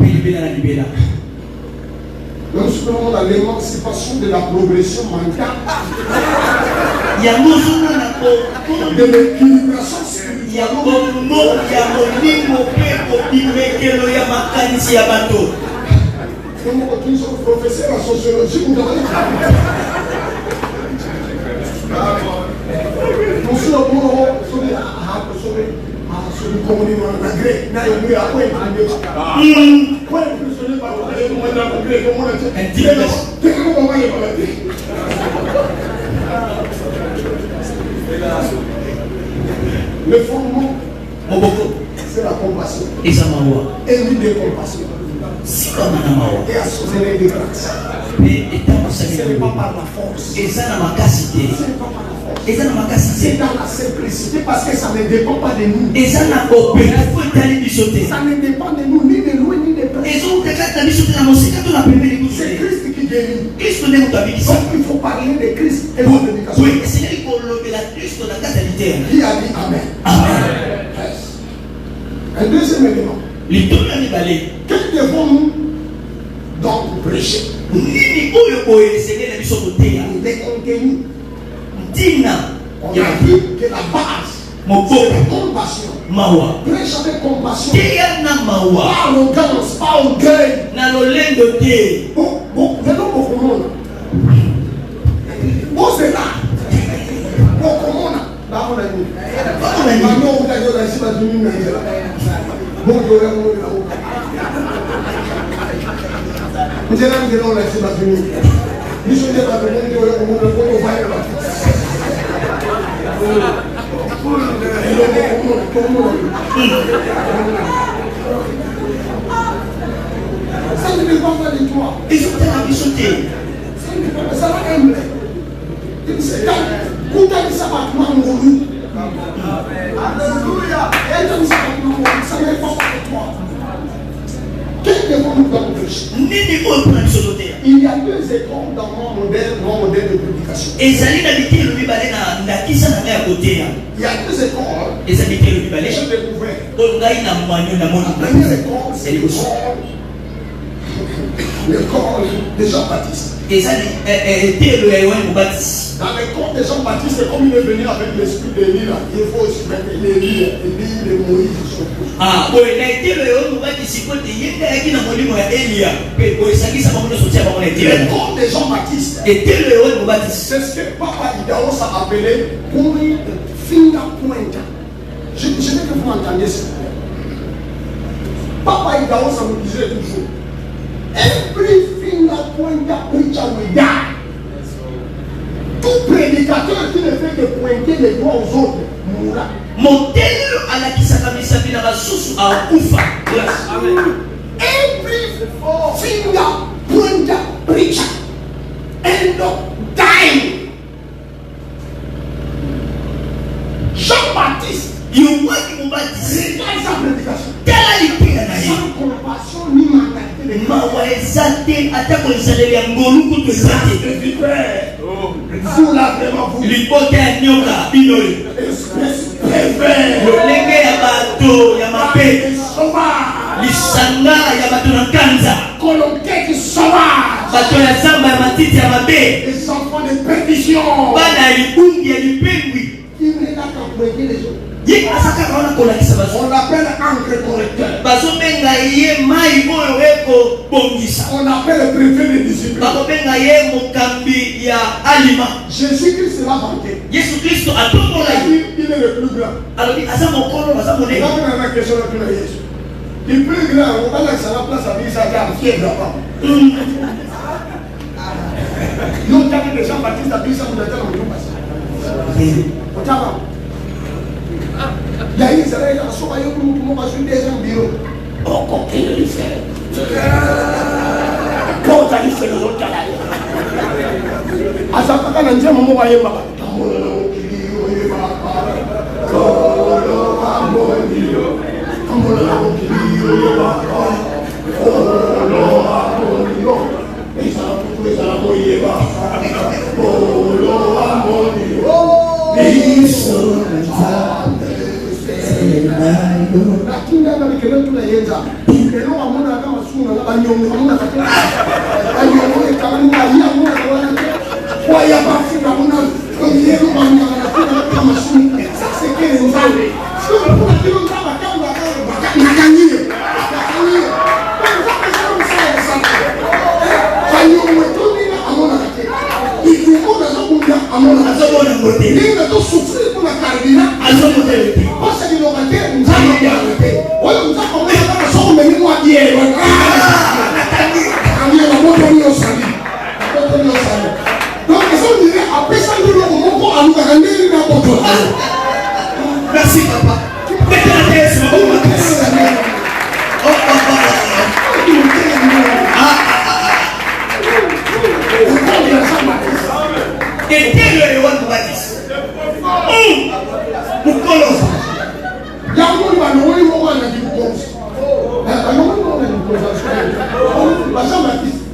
S1: Nous sommes dans l'émancipation de la progression mentale.
S5: Il y a
S1: de l'équilibration spirituelle. Nous sommes professeurs en sociologie. Nous le fondement, c'est la compassion. Et ça m'a et l'idée de compassion. Et associer les grâces. Ce n'est pas par la force. Et ça n'a pas par la force. C'est dans la simplicité parce que ça ne dépend pas de nous. Et ça n'a ça ne dépend de nous, ni de loin, ni de près. C'est Christ qui guérit. Donc il faut parler de Christ et de l'éducation. Qui a dit Amen. Amen. Un deuxième élément. Que devons-nous donc prêcher? Les contenus. On a vu que la base, c'est la compassion. Prêche avec compassion. Pas arrogance, pas orgueil. Bon, venons beaucoup de monde. Bon, c'est là. Beaucoup de monde. Là, on a dit. Maintenant, on a dit que c'est la demi. Bon, je vais vous dire. Nous allons dire que c'est la demi. Ça ne dépend pas de toi.
S5: Et je t'ai habitué.
S1: Ça ne dépend pas. Ça va aimer. C'est quand ça va te manger. Alléluia. Et quand ça va te manger, ça ne dépend pas de toi. Quel défaut nous avons fait? Il y a deux écoles dans mon modèle de prédication. Il y a deux écoles. Je découvrais. La première école, c'est l'école des Jean-Baptiste. Dans l'école des Jean-Baptiste, c'est comme il est venu avec l'esprit d'Élie là. Il faut aussi mettre l'Élie de Moïse sur tout. L'école des Jean-Baptiste, c'est ce que Papa Idaos a appelé finger point. Je veux que vous m'entendiez ça. Papa Idaos me disait toujours, every finger pointer preacher will die. Tout prédicateur qui ne fait que pointer les doigts aux autres mourra. Every finger pointer preacher end up dying. Jean-Baptiste, regarde sa prédication. Sans compassion ni mentalité de vipère. Vous là vraiment vous. Espèce pervers. Colonquête sauvage. Les enfants de perdition. Il n'est là qu'à pointer les autres. On l'appelle encre correcteur. On appelle le préfet de discipline. Jésus-Christ l'a vanté. Il est le plus grand. Le plus grand, on va laisser la place à lui, ça va fier d'abord. Nous avons des Jean-Baptiste à lui, ça nous a dit il y a une Israël à soi, il y a un des bureau. Oh, quand il le fait. Quand il fait le autre, à sa part, on a dit à mon moment, il y a merci papa. Jean-Baptiste.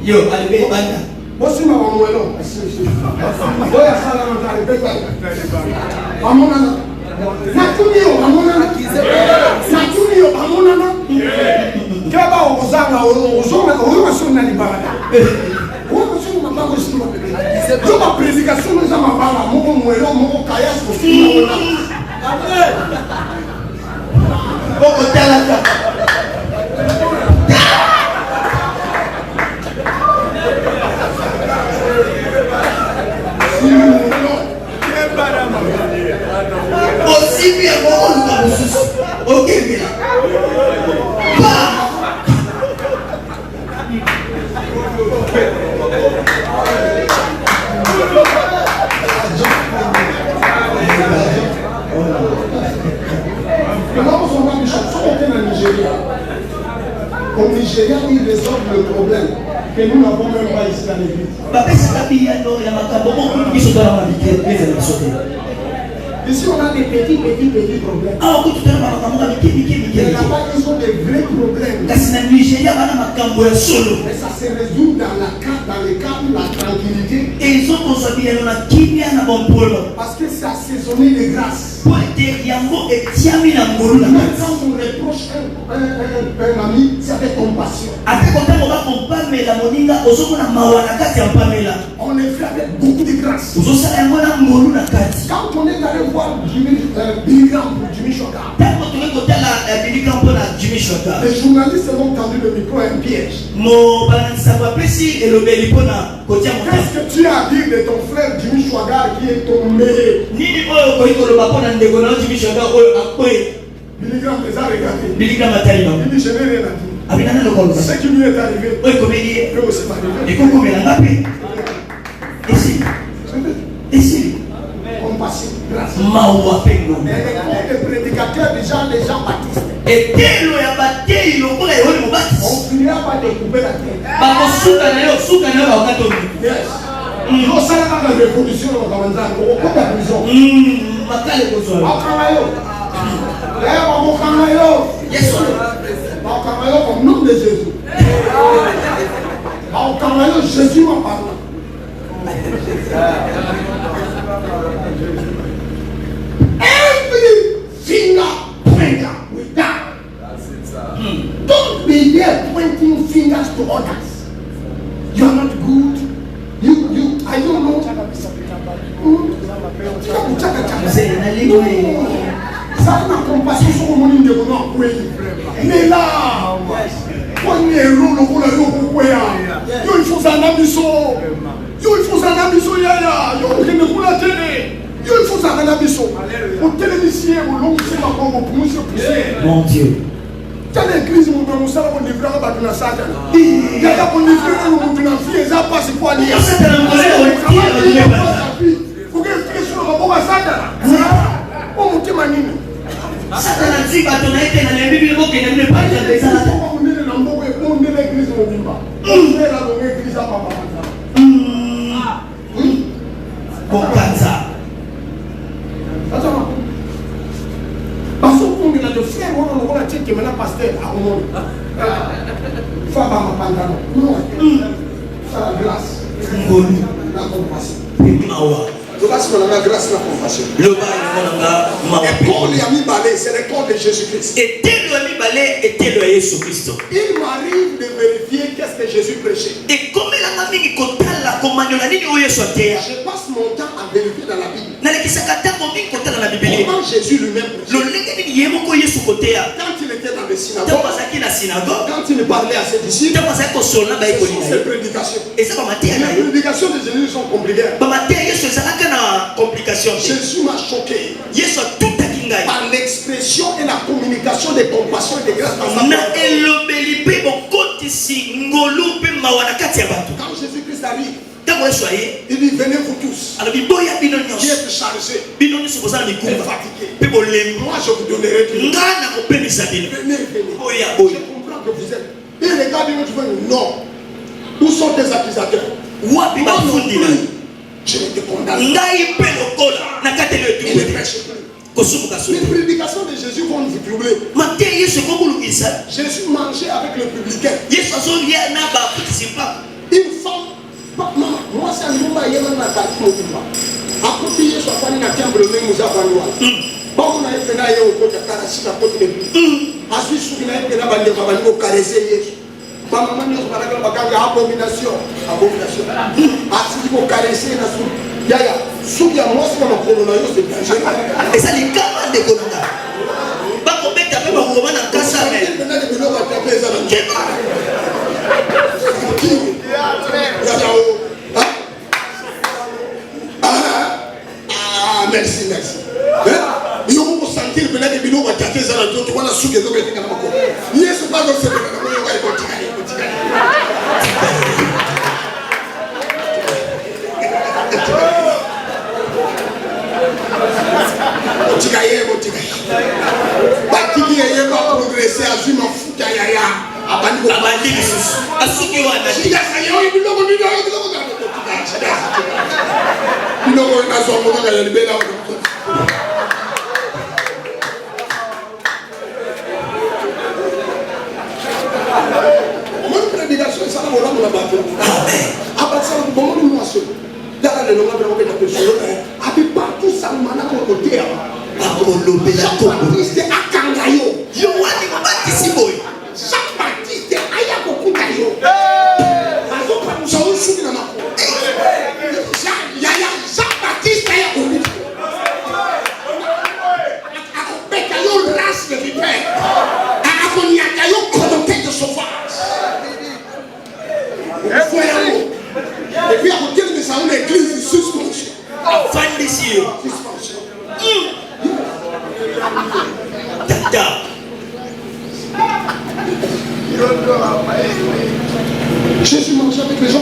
S1: Yo, allez, banda. Bosi ma wamwelo. Oya sala mantale pesa. Amona na. Natunio amona na. Natunio amona na. Kaba ozanga ozonga sona libara. Yo ma prédication nous a mabanga moko mwelo moko kaya sofina ona. Boko talaka. Aussi bien bon OK bien. Au Nigeria, ils résolvent le problème que nous n'avons même pas ici à l'église. Ici, on a des petits problèmes. Mais là-bas, ils ont des vrais problèmes. Mais ça se résout dans le cadre de la tranquillité. Parce que c'est assaisonné de grâce. Même quand on reproche un ami, c'est avec compassion. On est fait avec beaucoup de grâce. Quand on est allé voir Billy Graham pour Jimmy Shokar, les journalistes ont tendu le micro à un piège. Qu'est-ce que tu as à dire de ton frère Jimmy Shokar qui est tombé? Billy Graham les a regardés. Il dit je n'ai rien à dire. Ce qui lui est arrivé peut aussi m'arriver. Ici. Compassion, grâce. Les prédicateurs déjà les gens baptistes. On finira par découper la tête. Yes. On s'en va dans la révolution au prison. Au nom de Jésus. Jésus m'a parlé. Every finger pointer with that. Don't be there pointing fingers to others. You are not good. I don't know. Ça n'a compassion sur le monde de mon mais là, on est heureux, il faut un ami. Il faut un ami. Il faut un ami. Au télévisien, au long c'est ma bombe pour nous se pousser.
S5: Mon Dieu.
S1: Tu as l'église, mon salon, on livre à la salle. Il y a un livre, on livre à la fille, et ça passe quoi dire. Il faut que je fasse sur le rapport à ça. On monte ma ligne.
S5: Satana dit que tu as été dans les Bibles qui ne pas dire des salades.
S1: On est dans l'église, on dit pas. On est dans l'église à papa.
S5: Bokanza.
S1: Attends. Parce qu'on est là de frère, on a dit que maintenant pasteur à Oumon. Faut pas m'apprendre. Non. Ça la grâce. La compassion. Grâce pour la grâce, la compassion. L'école de Balé, c'est l'école de Jésus-Christ. Il m'arrive de vérifier qu'est-ce que Jésus prêchait. Je passe mon temps à vérifier dans la Bible. Comment Jésus lui-même prêchait. Quand il était dans les synagogues, quand il parlait à ses disciples, c'est ses prédications. Les prédications de Jésus sont compliquées. Jésus m'a choqué par l'expression et la communication de compassion et de grâce dans sa parole. Quand Jésus-Christ arrive, il dit venez vous tous qui êtes chargés et fatigués. Moi je vous donnerai du venez. Je comprends que vous êtes. Et les gars disent non. Où sont tes accusateurs? Je vais te condamner. Il ne prêche plus. Les prédications de Jésus vont nous troubler. Jésus mangeait avec le publicain. Une femme, moi c'est un moment où il y a un attaque. À côté de Jésus, il y a un temple même où il y a un temple. Bon, on a fait un côté de la côte de Assis sous une aide, il a bandé, il va caresser. Maman, nous avons abomination. Abomination. Assis pour caresser la soupe. Yaya, soupe, moi, c'est comme un coronavirus, c'est dangereux.
S5: Et ça, les camarades de Colonna. Pas qu'on mette un peu mon roman en casse à elle.
S1: Merci, merci. Il faut sentir que les bilans vont attaquer ça dans tout. Tu vois la soupe qui est tombée dans la main. Il y a ce pas dans ce Batiki yeye va progresser à vivre mafuta yaya abandi
S5: asuki wana
S1: shida sayo biloko biloko na zongo na ya libela mon prédication ça va la bateau amen abasa bon nous asso dala le longa vraiment que ta personne abi partout ça mana ko côté
S5: chaque
S1: baptiste akanga yo
S5: yo wani mbatisi boy
S1: chaque baptiste aya kokuta yo azopa musawo suki na mako ya chaque baptiste aya kokuta akopeka yo race de vipère akoniaka yo communauté de sauvage et puis à côté de ça une église suspension
S5: afin d'ici Tata.
S1: Jésus mangeait avec les gens.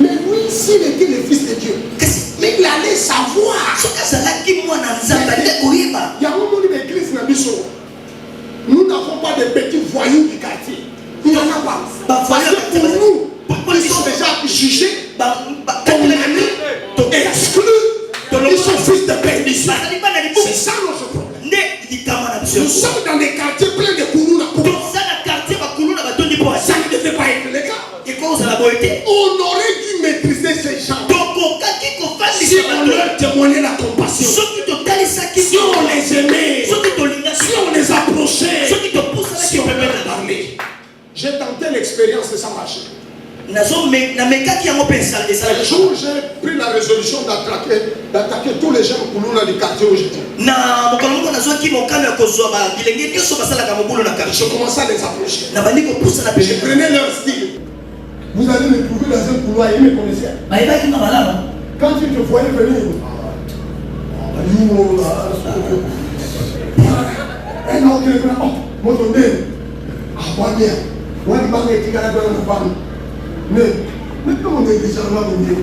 S1: Mais oui, s'il était le fils de Dieu, mais il allait savoir. Il y a un moment de l'église dans Bichon. Nous n'avons pas de petits voyous du quartier. Il n'y en a pas. Parce que pour nous, ils sont déjà jugés, condamnés, exclus. Ils sont fils de perdition. C'est ça notre problème. Nous sommes dans des quartiers pleins de Kourouna. Ça ne devait pas être le cas. On aurait dû maîtriser ces gens. Si on leur témoignait la compassion, si on les aimait, si on les approchait, si on leur parlait. J'ai tenté l'expérience et ça marchait. Le jour où j'ai pris la résolution d'attaquer tous les gens Kourouna du quartier où j'étais, je commençais à les approcher. Je prenais leur style. Vous allez me trouver dans un couloir et me connaissez. Quand tu te voyais venir, un autre qui mon donné, mais comment on est déjà là, mon Dieu?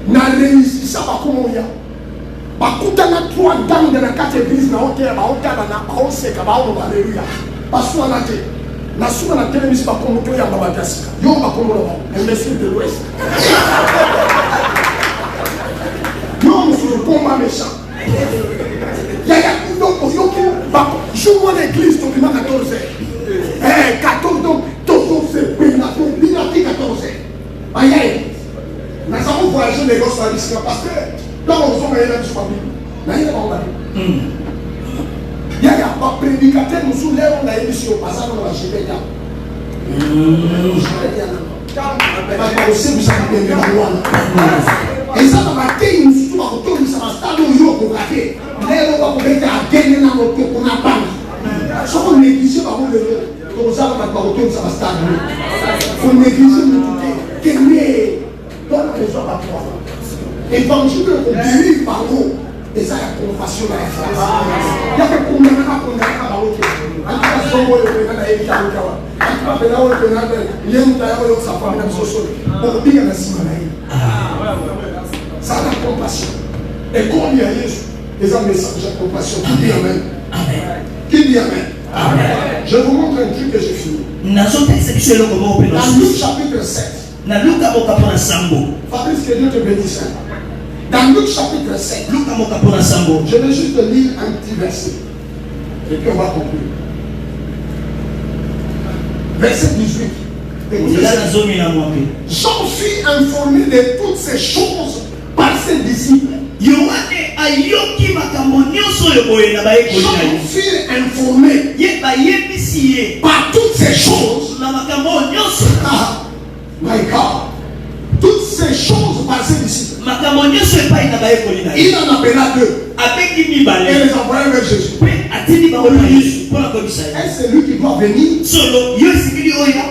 S1: Na réussi ça va comment ya bakutana 3 dames de la 4 églises na hôtel ba hôtel na oseka ba on alléluia pasua na te na suma na tele misi ba komo to ya ba tasika yo ba komo lo imbécile de l'ouest non monsieur combat méchant ya donc yo qui ba joue l'église to bima 14 14 donc tout c'est bina 14 aïe. Nous avons voyagé les gosses à l'islam parce que là on s'en va y aller sur la Bible. Il y a un prédicateur nous soulève on a émission au passage on va chier là. Et ça va mater une sous à côté de ça va stade au yo pour café. Là on va pouvoir être gagner dans notre pour n'a pas. Si on néglige par contre le comme ça va pas autour de ça va stade. Faut négliger le tout gagner. Donne raison à toi. Évangile, on guérit par l'eau. Et ça, il y a compassion dans la France. Il y a que condamner à condamner à l'autre. En tout cas, son rôle est dans la Ekawa. En tout cas, là où il y a il y a une taille où ça fait même chose. Pour bien la simanaï. Ça a la compassion. Et quand il y a Jésus, les hommes messagers de compassion. Qui dit Amen? Qui dit Amen? Je vous montre un truc que j'ai fini. Dans Luc chapitre 7. Fabrice, que Dieu te bénisse. Dans Luc chapitre 7, je vais juste lire un petit verset. Et puis on va conclure. Verset 18. Écoutez, Jean fut informé de toutes ces choses par ses disciples. Jean fut informé par toutes ces choses. Ah, my God. Toutes ces choses par ses disciples. Il en appela deux. Et les envoya vers Jésus. Est-ce lui qui doit venir?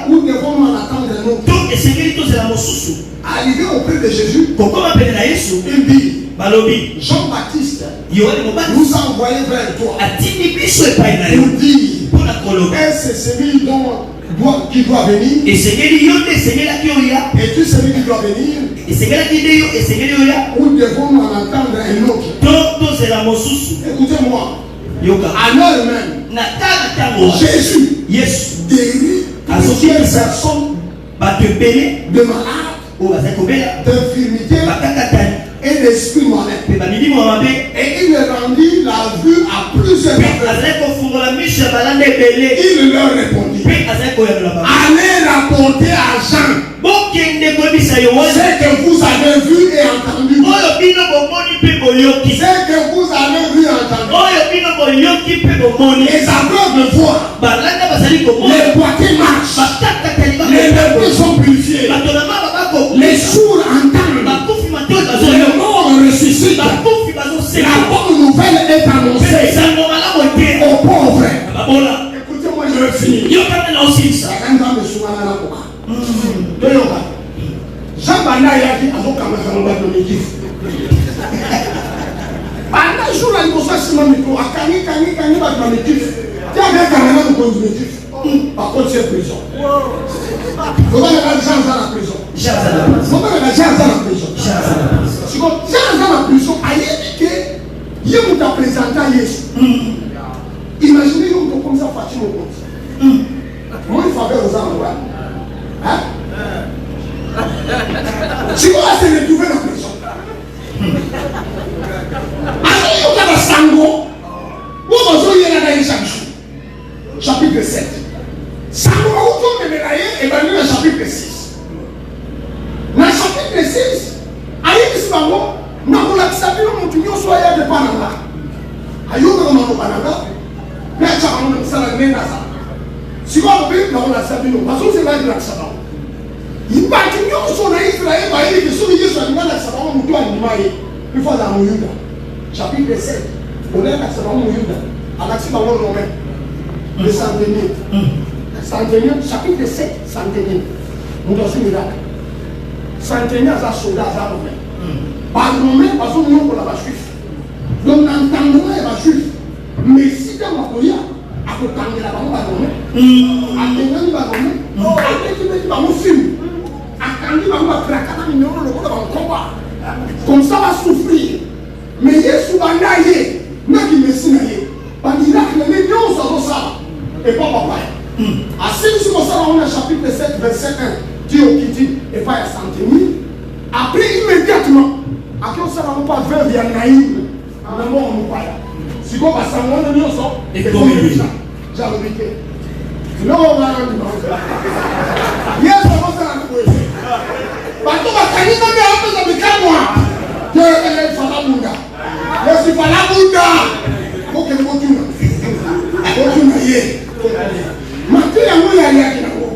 S1: Ou devons-nous en attendre un autre? Arrivé auprès de Jésus, il dit, Jean-Baptiste nous a envoyé vers toi pour dire, est-ce celui qui doit venir? Et tu celui qui doit venir? Ou devons-nous en entendre un autre? Écoutez-moi. À l'heure même, Jésus guérit plusieurs personnes de malades, d'infirmités et d'esprits malins. Et il rendit la vue à plusieurs personnes. Il leur répondit, allez rapporter à Jean ce que vous avez vu et entendu. Ce que vous avez vu et entendu. Les aveugles voient, les boiteux marchent, les lépreux sont purifiés, les sourds entendent, les morts ressuscitent. La bonne nouvelle est annoncée aux pauvres. Écoutez-moi, je vais finir. Jean Banda a dit à son camarade de l'équipe. Pendant le jour, il y a un micro. À Kani, dans l'équipe. Tu as bien camarade de l'équipe. Par contre, c'est prison. Vous avez la Jean dans la prison. Vous avez la Jean dans la prison. Si vous avez Jean dans la prison, il y a il y a un représentant Jésus. Imaginez un comme ça, Fatima au compte. Moi, il faut faire aux endroits. Hein? Si vous allez se retrouver dans la prison, alors il y a un sango, vous avez un chapitre 7. Sango, vous avez un dans le chapitre 6. Dans le chapitre 6, aïe, c'est pas moi. Non, vous l'avez savé, nous sommes soyez de Panama. Aïe, vous avez un Panama. Mais ça va nous faire un si vous avez un savé, nous allons faire un savé. Il va dire que nous sommes en Israël, il faut aller Yuda. Chapitre 7. On est à Yuda. À l'accès dans le romain. Le centenier. Chapitre 7. Centenier. Nous avons un miracle. Centenier, c'est un soldat, c'est un romain. Par romain, parce que nous sommes juifs. Donc, nous entendons les juifs. Mais si tu as ma colère, à côté de la banque, à côté de la banque, à côté de comme ça va souffrir. Mais Jésus va nailler. N'a qui me signe. Par miracle, les millions sont ça. Et pas papa. Assez sur ça, on a chapitre 7, verset 1. Dieu qui dit, et pas à centenier. Après, immédiatement, à qui on s'en va pas vers via naïve. En amour, on nous parle. Si on va s'en rendre, nous sommes. Et comme il dit, j'ai remarqué. Non, on va rendre. Yes, on va s'en rendre. Bato bakanina me hapo za mikamwa. Je falabuda. Yesu falabuda. Koke ngotuna. Ngotuna ye. Mati yangu ya yake nako.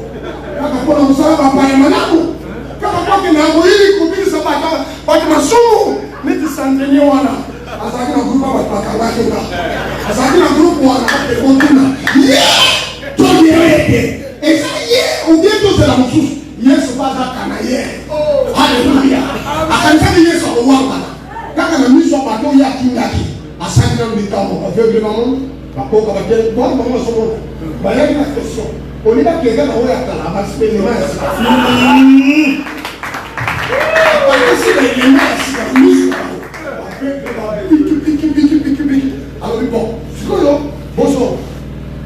S1: Kaka kuna msalaba pale mwanangu. Kama koke na yangu ili kubiri sabata. Bati masumu niti santeni wana. Asaki na grupa bakakawake na. Asaki na grupu wana ngotuna. Yeah! Todi yeye. Esa ye ubieto za mususu. Yesu baza kana ye. Hallelujah. Akanitaka Yesu awanga. Kaka na miso ba bateau yaki à 5 ans de temps, aveuglement, bateau comme tel, bon, maman, son nom. Bah, il y a une question. On est là, quelqu'un dans la va se payer les mains. Alors, bon, c'est quoi là? Bonsoir.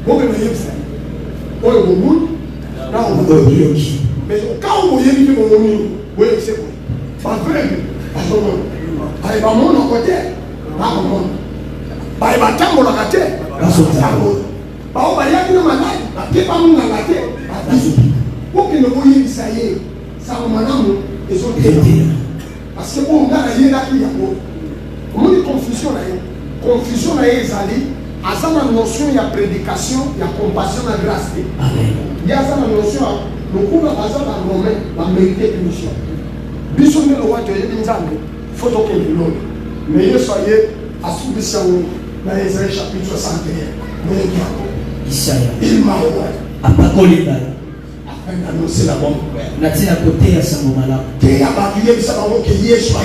S1: Bon, mais il y a ça. On est au bout. Là, on va mais quand vous voyez que vous voyez que c'est quoi? Pas vrai. Allez, va mon côté. Pas mon. Bah, il va t'en la côté. Bah, on va y aller dans ma tête. Bah, t'es pas mon la côté. Pour que vous voyez que ça y est, ça va maintenant, ils ont été. Parce que bon, on a rien là qui y a quoi. Comment dit confusion là? Confusion là, ils allaient. À ça, la notion, il y a prédication, il y a compassion, la grâce. Il y a ça, la notion, le couple à ça, la romain, la mérité de mission. Bishop le roi de Yélinzambe, il faut donc qu'il l'homme. Mais il soyez à Soubissan, dans Isaïe chapitre 61. Il m'a envoyé. Afin d'annoncer la bonne nouvelle. Qu'il y a battu, ça va que Yeshua.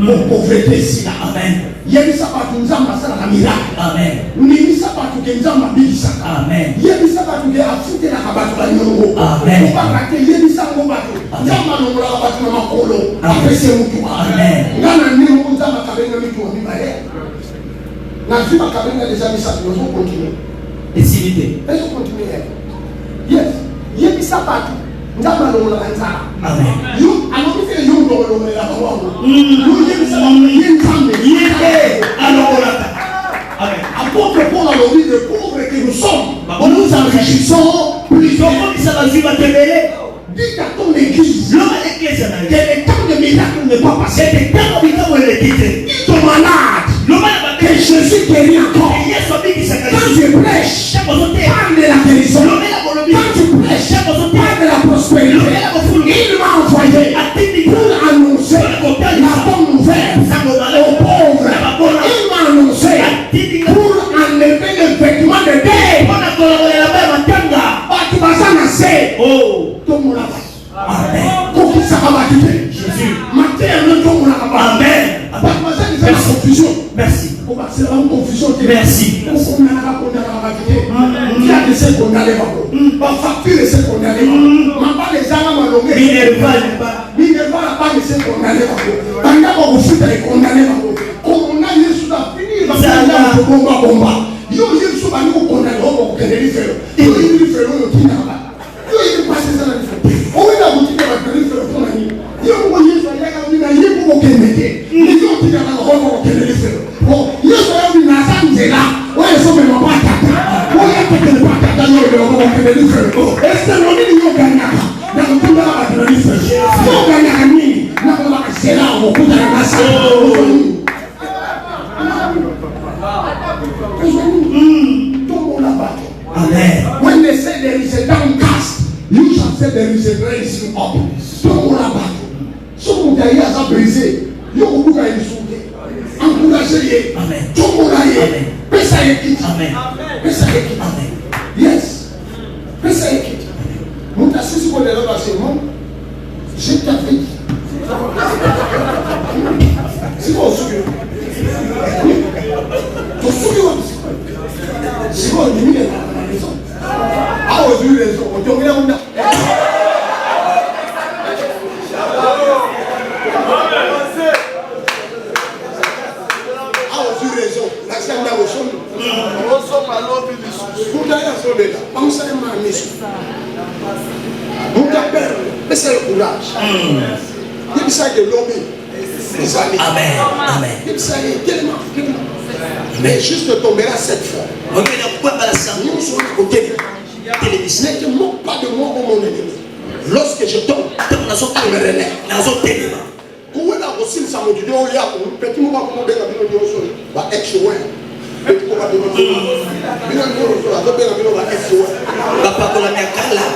S1: Mon pauvreté ici là, amen. Yémi sabatu nzamba sana na miracle, amen. Nini sabatu ke nzamba bilisa, amen. Yémi sabatu ke afute na kabatu la nyongo, amen. Kupaka ke yémi sango batu, nzamba no mula batu na makolo, apese mutu, amen. Ngana nini nzamba kabenga mitu wa mibale. Na zima kabenga déjà misa, nous allons continuer. Décidez. Laissons continuer. Yes. Yémi sabatu. Nzamba no mula nzamba, amen. You, alors que you no mula la bawangu. Apôtre Paul a dit de pauvres que nous sommes, nous enrichissons plus. Dites à ton église que le temps de miracle n'est pas passé. Dis ton malade que Jésus guérit encore. Quand tu prêches, parle de la guérison. Quand tu prêches, parle de la prospérité. Il m'a envoyé pour annoncer la bonne nouvelle aux pauvres. Il m'a annoncé pour enlever le vêtement de deuil. Tu vas s'en nasser. Ton mon amen. Pour qui ça va quitter Jésus. Matin, ton mon amen. Mademoiselle, c'est la confusion. Merci. C'est la confusion. Merci. Il y a des secondes qu'on allait voir. Facture des secondes qu'on allait voir. Pas les armes à longueur. Minerva n'a pas laissé qu'on allait voir. Pendant qu'on fout les condamnés voir. On a eu sous la finir. On a eu combat. Yo, il sous la nous condamné. On va gagner les feux. Il y a eu des feux. Yo, il est passé ça dans les feux. On est là où tu vas gagner les feux pour la nuit. Yo, on y est sur la gamme. Il y a eu pour qu'on mette. Les gens qui ont gagné les feux. Bon, yo, sur la Nazan, c'est là. Ouais, ils sont même pas tata. Ouais, ils sont pas tata. Yo, on va gagner les feux. Et c'est le moment où ils ont gagné. Dans le combat, on va gagner les feux. Ils ont gagné la nuit. C'est là où on va gagner la salle. Amen. When they say there is a downcast, you shall say there is a raising up. Tout la battre. Ce qu'on t'a eu à ça briser, il y a beaucoup à y sauter. Encourager. Amen. Tout le monde a eu. Pesa équipe. Amen. Pesa équipe. Amen. Yes. Pesa équipe. Mon tassi sur le là c'est bon. Je t'avais dit. C'est bon souvenir. Ton souvenir. C'est bon, il est là. Ah, aujourd'hui, les autres, on te regarde. Ah, aujourd'hui, les autres, la scène là, au son. On somme à l'autre, vous d'ailleurs, sur les là. Pensez à ma mission. Vous t'appelez, mais c'est le courage. Il dit ça que l'homme, les amis. Amen. Amen. Il dit ça, tellement. Mais juste tombera cette fois. Nous sommes au téléphone. Ne te moque pas de moi, mon ennemi. Lorsque je tombe, je me relève. Où est la possible, ça me dit, oh, il y a un petit moment pour me dire, va être loin. Petit moment pour me dire, va être loin. Va pas pour la mer cala.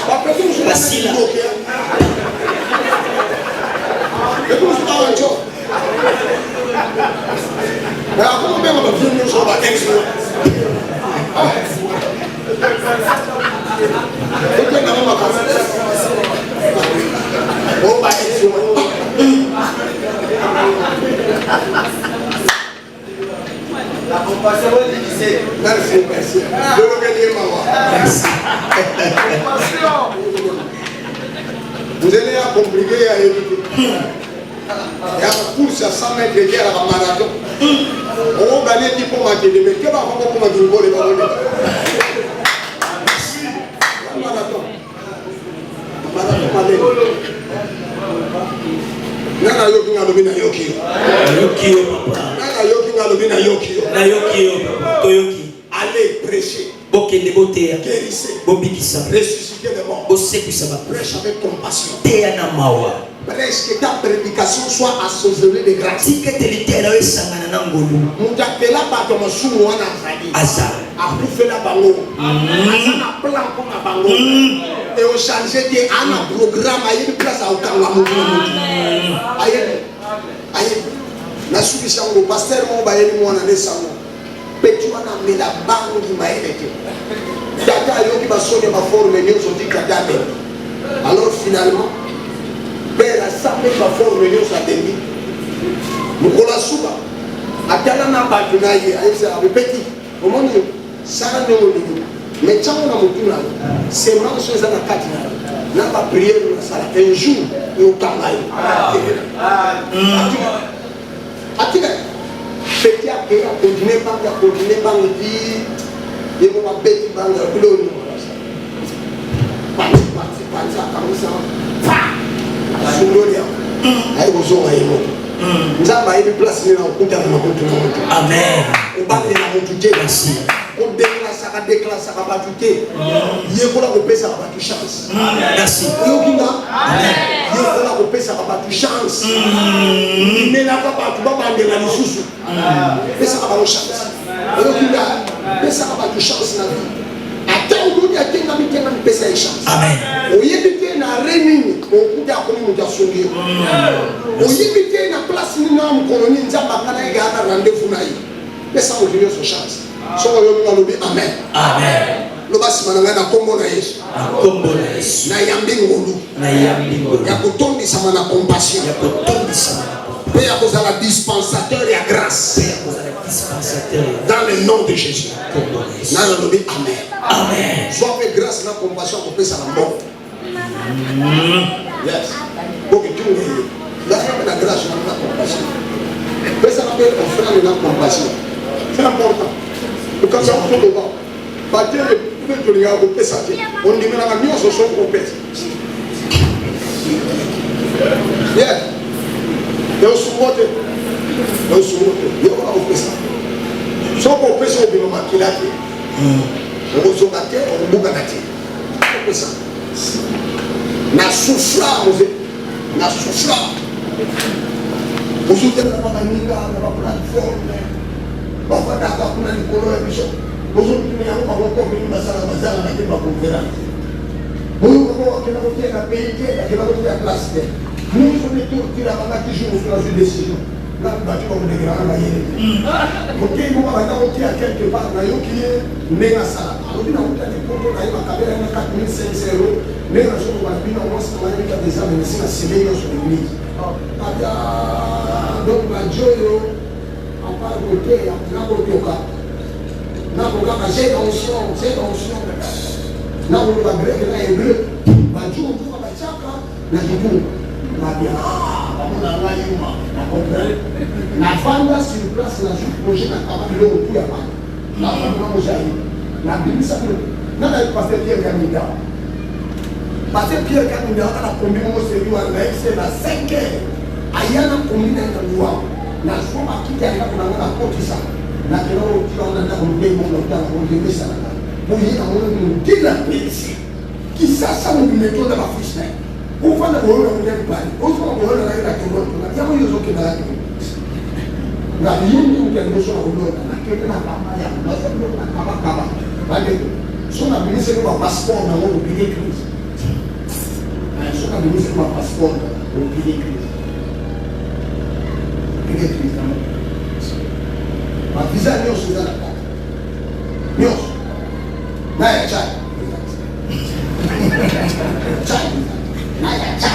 S1: Va pas pour la silla. Et pour ce temps, un jour. Mais comment même on va venir nous va être loin. On va être loin. Merci, merci. Merci. Vous allez à compliquer à éviter. Il y a une course à 100 mètres de guerre à marathon. On va gagner 10 points à mais qu'est-ce qu'on va faire pour gagner le marathon? Nana yoki ngalobi na yoki. Yoki papa. Nana yoki ngalobi na yoki. Na yoki papa. Toyoki. Allez prêcher. Bokende boteya. Guérissez. Bobikisa. Ressusciter les morts. Bosekisa ba. Prêche avec compassion. Teya na mawa. Prêche que ta prédication soit assaisonnée de grâce. Si que te litera esangana na ngolu. Mutakela ba to masumu wana zali. Asa. Akufela bango. Asa na plan pour na bango. Et au changer de un programme à une place à Okanga Mutu. Aïe. Na subisha ngo pasteur mo ba yeli mwana lesango. Petua na mela bangi maeleke. Tata yoki basone ma forme nyo so dika dame. Alors finalement père a sapé ma forme nyo sa demi. Mukola suba. Atala na ba tunaye aisa petit. Omoni sara no ni. Mais quand on a mon tour là, c'est marrant sur les attaques n'a pas prié dans la salle. Un jour, il y a un travail. Attends, petit à petit, continuer par le dire, il y a un petit par le bleu. Parti, comme ça. Sur l'oreille. Aïe, vous aurez un nous avons une place dans le compte. Amen. On va aller dans le merci. On déclare ça, on va tout il y a ça va tout chance. Merci. Amen. Il y a ça va tout chance. Mais là pas tout va aller la sous. Mais ça va tout chance. Mais ça va tout chance na vie. Attends aujourd'hui à quel moment tu vas me payer chance. Amen. Au yébité na réuni, on kuta comme nous jasongi. Au yébité na place ni na mkoloni nzamba kana igana rendez-vous na yi. Mais ça on vient sur chance. So on va dire amen. Amen. Lo basi mananga na kombo na Yesu. Na kombo na Yesu. Na yambi ngolu. Na yambi ngolu. Ya kutondisa na compassion. Ya kutondisa. Pe ya kozala dispensateur ya grâce. Pe ya kozala dispensateur. Dans le nom de Jésus. Na lo bi amen. Amen. Sois fait grâce na compassion pour ça la mort. Yes. Pour que tu me la grâce na compassion. Pe ça appelle offrir la compassion. C'est important. Quand ça on peut voir. Bater le peu de l'ingabo pe ça. On dit mais la mieux ce sont compétents. Yes. Eu sumote. Eu vou pensar. Só para o pessoal que não maquila aqui. Eu vou jogar aqui, eu vou bugar aqui. Eu pensar. Na sufra, na sufra. Os outros não vão ninguém, não vão para fora. Vão para cá, para o color bicho. Os outros não vão comer uma sala bazar naquele para conferência. Os outros que não vão ter a PIT, que não vão ter a classe. Nous sommes tous qui avons toujours pris une décision. Là, nous avons des grands maillets. Ok, nous avons quelque part, nous avons qui est né à ça. Alors, nous avons des potes, nous avons 4500 euros. Nous avons des gens qui ont des sur l'église. Donc, nous avons en part de côté, nous avons j'ai d'onction. Nous avons la grec, là, est bleu. Nous avons na vanda sur place na jour projet na kama leo tu ya ba na kama mojai na bimisa na na pasteur Pierre Kamida na kombi mo seri wa na exe na 5 heures ayana kombi na ndwa na soma kiti ya kuna na kotisa na kero ti ona na kombi mo na ta ko de mesa na bo yi na mo ni kila pesi kisasa mo bimeto na mafisha ufana kuona mwenyewe pale ufana kuona na ile kidogo na kama hiyo zote na yake na yini ungeendesha kuona na kile na kama ya basi ndio na kama bali sona bilise kwa passport na wao upige crise sona bilise kwa passport upige crise upige crise na visa ndio sio na ndio na ya chai chai naya cha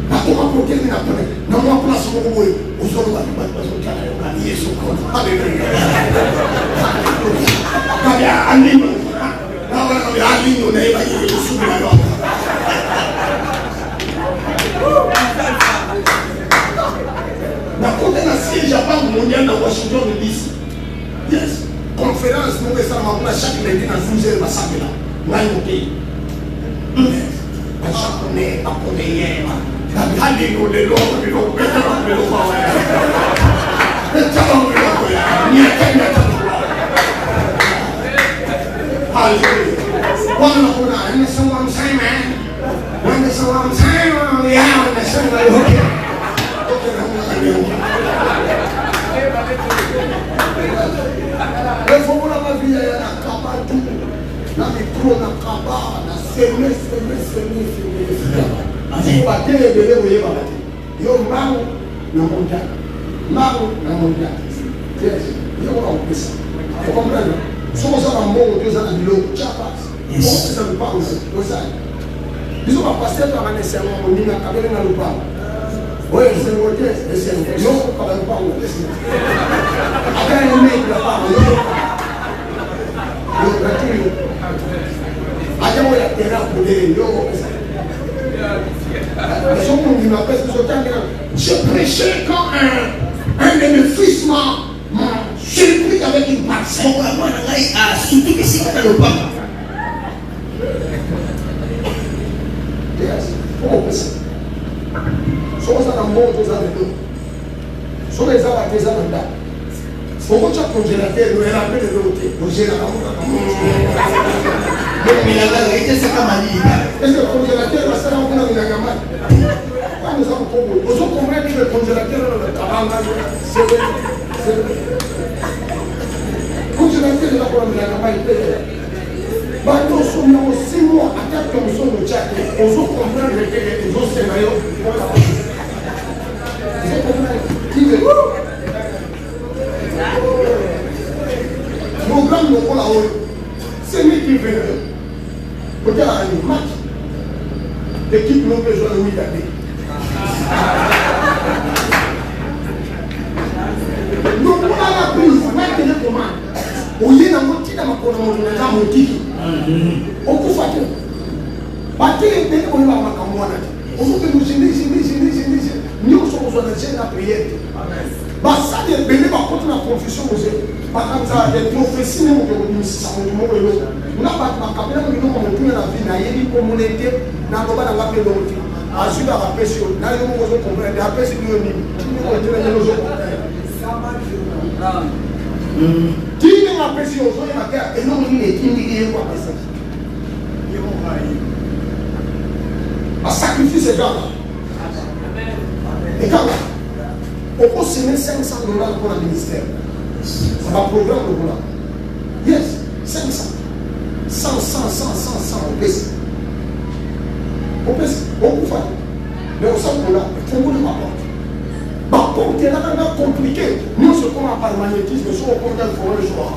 S1: na kama protezi na pale Na mwa place moko boye ozoloba bazotala yo kani Yesu Kristo. Haleluya. Kaya alino. Na wana kaya alino na iba Yesu na yo. Na kote na siège à Banque mondiale na Washington DC. Yes. Conférence nous récemment pour chaque lundi dans 12h basakela. Ngai moké. Japonais, japonais. Hallelujah, le Lord, le Lord, le Lord. Hallelujah. What I'm saying, man. That's what I'm saying. Yeah, that's what I'm saying. Il faut que la vie ait un cabas tout. La micro n'a cabas, la semestre. Si vous battez les bébés, vous voyez pas. Yo maro na mondial. Yes. Yo on peut ça. Vous comprenez? Somos à mon Dieu ça na bilo. Chapas. Bon ça ne parle pas. Ça. Bisous pas passer par un essai on dit na kabele na lupa. Oui, c'est le côté, c'est le yo pas le parle. Après le mec la parle. Yo gratuit. Aja moi la terre pour les yo. Je prêchais quand un de mes fils m'a surpris avec une parcelle. Nous avons compris que le congélateur le travail, c'est le congélateur de la campagne. Nous sommes 6 mois à 4 nous sommes au Tchad. On se comprend les autres scénarios. Programme le là-haut. C'est lui qui veut. Peut-être un match. L'équipe n'a besoin de 8 années. Nous avons la prise, maintenant comment on y a un motif dans ma motif. On peut faire tout. Parce que les pays ont eu la macamoine. On peut nous gêner. Nous sommes besoin de gêner la prière. Ça les pays par contre la confusion aussi. Par contre ça les prophéties nous nous ça nous on n'a pas ma caméra nous nous on la vie na yeli communauté na loba na ngapé l'autre. Ajuda a pessoa, na eu não vou compreender a pessoa que eu nem tinha uma pessoa só na terra e não ninguém tinha com a pessoa. A sacrifício é já. E calma. O posso nem $500 para o ministério. C'est un programme de boulot. Yes, 500. 100, on baisse. On peut faire. Mais on sent que là, il faut que ma porte. Ma porte est là, compliqué. Nous, ce qu'on a par magnétisme, soit on compte un forum le soir.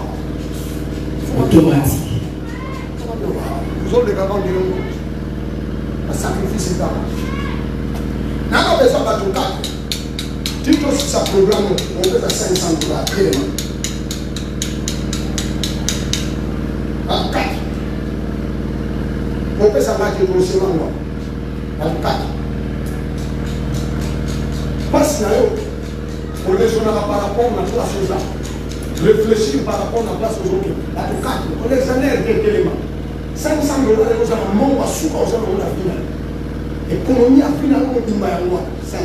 S5: Automatique.
S1: Vous autres, les gars, on dit le sacrifice est là. N'a pas besoin de ton cas. Tu peux sur sa programme, on peut faire $500. Élément. À 4. On peut savoir que le seulement à 4. Parce que on raisonnera par rapport à la place aux gens. Réfléchir par rapport à la place aux autres. À 4. On exonère quelques éléments. $500, nous avons mon sous aux gens de la finale. Économie à finale, on dit 500.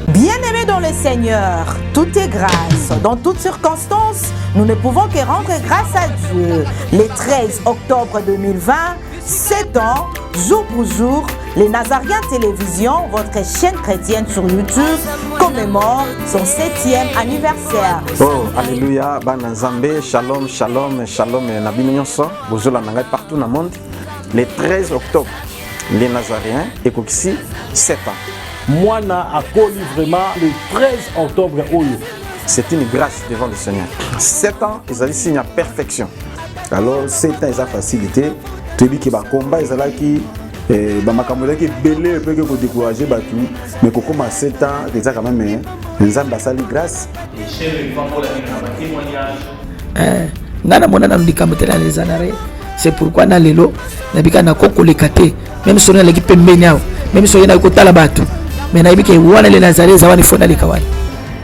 S4: Bien-aimés dans le Seigneur, tout est grâce. Dans toutes circonstances, nous ne pouvons que rendre grâce à Dieu. Le 13 octobre 2020, 7 ans, jour pour jour, les Nazariens Télévision, votre chaîne chrétienne sur YouTube, commémore son 7e anniversaire.
S6: Oh, alléluia, Banazambe, shalom, shalom, shalom, Nabi Nyonso, Bozola Nangai partout dans le monde. Le 13 octobre, les Nazariens, Ekokisi, 7 ans.
S7: Moi, à Koli vraiment le 13 octobre.
S6: C'est une grâce devant le Seigneur. 7 ans, ils allaient signer à perfection. Alors, 7 ans, ils ont facilité. Celui qui va combattre, ils allaient qui
S7: bamakambo ezalaki ebele epeke kodécourage bato mais kokoma 7 ans eza quand même nzambe asali grâce
S3: nga namona na likambo te na lezanare. C'est pourquoi na lelo nabika na kokoleka te même soki naleki pembeni awa même soki nayi kotala bato mais nayebi ke wana le nazare eza wana ifo naleka wana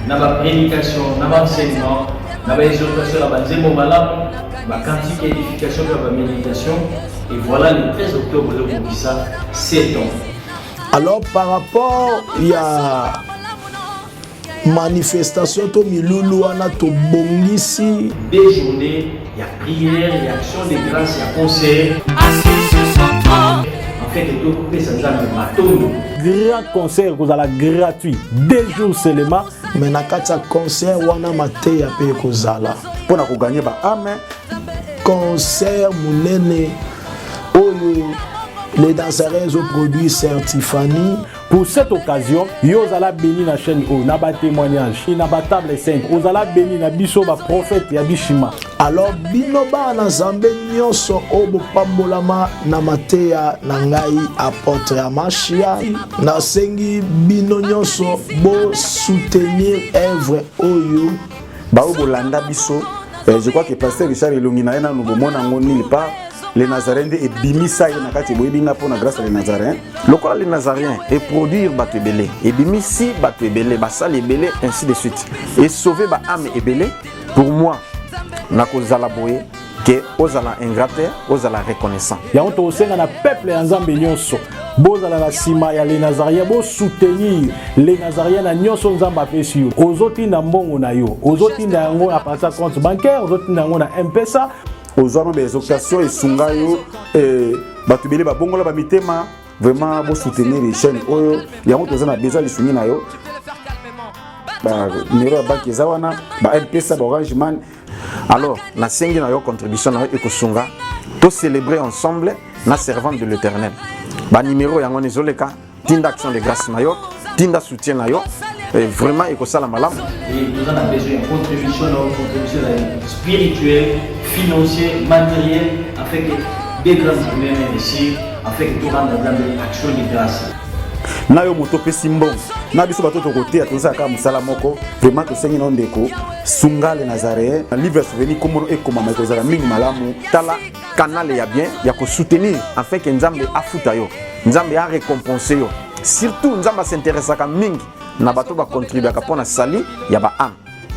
S8: na baprédication na baenseignement na baexhortation na banzembo malamu bacantique édification mpe baméditation et voilà le 13 octobre de Bokissa 7 ans.
S1: Alors par rapport il y a manifestation to milulu wana to bongisi
S8: des journées, il y a prière, il y a action de grâce, il y a concert.
S2: Assis sur son trône.
S8: En fait, tout couper ça dans bateau.
S7: Grand concert vous allez gratuit 2 jours seulement
S1: mais na kati ya concert wana mateya pe kozala
S7: mpona koganye ba ame
S1: concert munene oyo les danseurs ont produit Certifani.
S7: Pour cette occasion, yo zala béni na chaîne o na ba témoignage, na ba table sainte, o zala béni na biso ba prophète ya bishima.
S1: Alors bino ba na Nzambe nyonso o bopambolama na mateya na ngai apôtre Amashia na sengi bino nyonso bo soutenir œuvre oyo
S7: ba o bolanda biso. Je crois que pasteur Richard Elongi na ena no bomona ngoni pas les Nazaréens et bimisa na kati boyebinga pona grâce à les Nazaréens. Lokola les Nazaréens et produire bato ebele et bimisi bato ebele basali ebele ainsi de suite et sauver ba âme ebele pour moi na kozala boye que ozala ingrate ozala reconnaissant. Ya on to senga na peuple ya Nzambe nyonso bozala na sima ya les Nazaréens bo soutenir les Nazaréens na nyonso Nzambe apesi yo ozoti na mbongo na yo ozoti na yango à partir compte bancaire ozoti na yango na M-Pesa aux hommes des occasions et sungayo bato bele ba bongola ba mitema vraiment bo soutenir les chaînes oyo ya moto za na besoin de sungi na yo ba numéro ya banque zawana ba M-Pesa ba Orange Man. Alors na sengi na yo contribution na yo ekosunga to célébrer ensemble na servante de l'Éternel ba numéro yango nezoleka tinda action de grâce na yo tinda soutien na yo et vraiment ekosala malamu
S8: et nous en avons besoin de contribution spirituelle, financière, matérielle afin que des grands humains réussissent afin que tout le monde ait une action de grâce.
S7: Na yo moto pesi mbongo na biso bato to côté atoza ka musala moko vraiment to sengi na ndeko sunga les Nazaréens livre souvenir comme et comme ma kozala mingi malamu tala canal ya bien ya ko soutenir afin que Nzambe afuta yo Nzambe a récompenser yo surtout Nzambe s'intéresse ka mingi na bato ba contribuer ka pona sali ya ba âme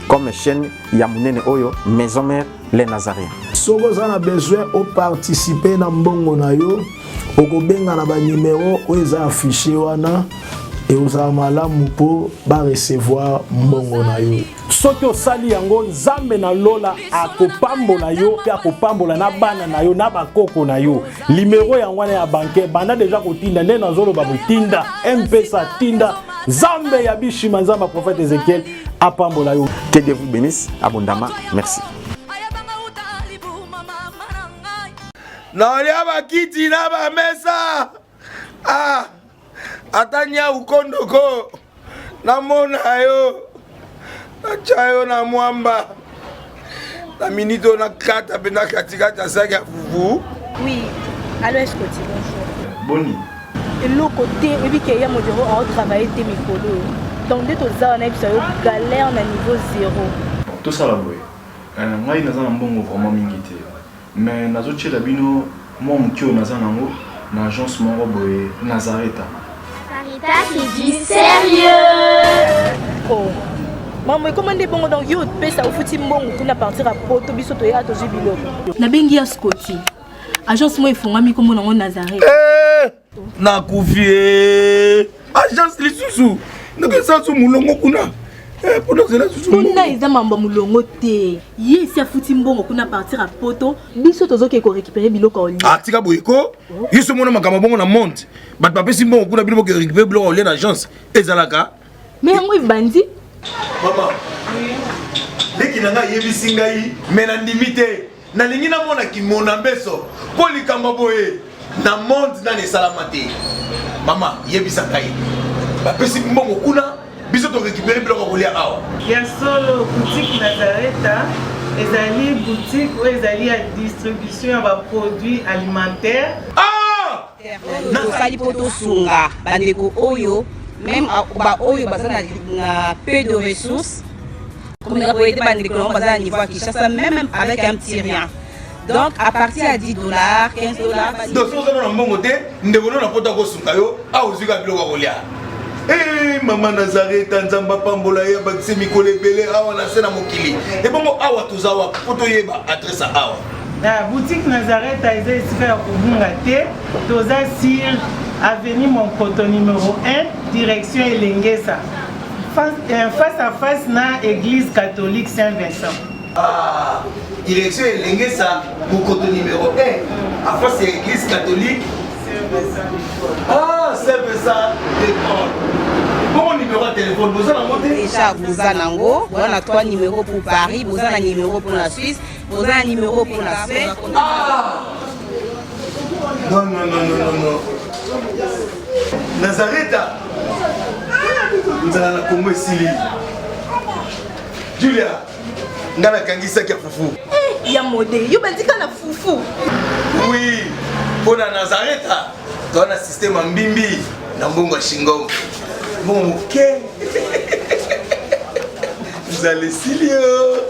S7: comme chaîne ya munene oyo maison mère les Nazaréens.
S1: Soko za na besoin au participer na mbongo na yo okobenga na ba numéro oza affiché wana et oza malamu po ba recevoir mbongo na yo.
S7: Soki osali yango Nzambe na lola akopambola yo pe akopambola na bana na yo na bakoko na yo. Numéro yango wana ya bancaire banda déjà kotinda nde nazolo ba botinda M-Pesa tinda Nzambe ya bishima Nzamba prophète Ézéchiel apambola yo. Que Dieu vous bénisse abondamment. Merci.
S9: Naolia bakiti na ba mesa. Ah. Atanya ukondoko. Na mona yo. Na chayo na mwamba. Na minito na kata bena katikata saki ya fufu.
S10: Oui. Allô, est-ce que tu bonjour.
S9: Boni.
S10: Et l'autre côté, et puis qu'il y a mon bureau à travailler tes micros. Donc dès que tu as un galère na niveau 0.
S11: Tout ça là boy. Moi il n'a pas un bon vraiment mingité. Mais nazo tchela bino moi mukio naza nango na agence moko boye Nazareta.
S12: Sarita c'est du sérieux.
S10: Oh. Maman comment des bongo donc yo pesa ufuti mbongo kuna partir à poto biso to ya to jibilo.
S13: Na bengi ya Scotty. Agence moi ifungami comme nango Nazareta.
S9: Na kufie. Agence lisusu. Naka sa su mulongo kuna. Pendant que susu.
S13: Kuna eza mamba mulongo te. Ye si afuti mbongo kuna partir à poto biso tozoke ko récupérer biloko oli.
S9: Atika boyeko. Yeso mona makamba bongo na monte. Bat papesi mbongo kuna biloko ko récupérer biloko oli na agence. Ezalaka.
S13: Mais yango bandi.
S9: Mama. Deki nanga yebisi ngai mena ndimite. Na lingi na mona ki mona beso. Po likamba boye. Na monte na ne salamate. Mama yebisa ngai. Bapesi mbongo kuna biso to récupérer biloko ko lia awa.
S14: Ya solo boutique Nazareta ezali boutique où ezali à distribution ya ba produits alimentaires.
S9: Ah!
S4: tosali mpo tosunga bandeko oyo même baoyo baza na peu de ressources comme les boyete bandeko nango baza na niveau ya Kinshasa même avec un petit rien. Donc à partir à $10, $15.
S9: Donc si vous avez un bon côté, nous devons pas tosunga yo a ozika biloko kolia. Maman Nazareth Nzamba Pambola ya bakise mikolo ebele awa na sena mokili. Et bongo awa tozawa poto yeba adresse awa.
S14: La boutique Nazareth a été ici à Kubungate, toza sur avenue Monkoto numéro 1, direction Elengesa. Face à face na église catholique Saint-Vincent.
S9: Ah, direction Elengesa, Monkoto numéro 1, à face à l'église catholique Ah, Saint-Vincent d'école. Bon numéro de téléphone, vous avez monté
S4: déjà, vous avez on a 3 numéros pour Paris, vous avez un numéro pour la Suisse, vous avez un numéro pour la Suède.
S9: Ah non. Nazareth, nous allons la Congo ici. Julia, nous allons kangisa kia fufu.
S10: Il y a modé, il y a na fufu.
S9: Oui, pour la Nazareth, tu as un système en bimbi, dans Bongo Shingo. Bon, ok. Vous allez sérieux.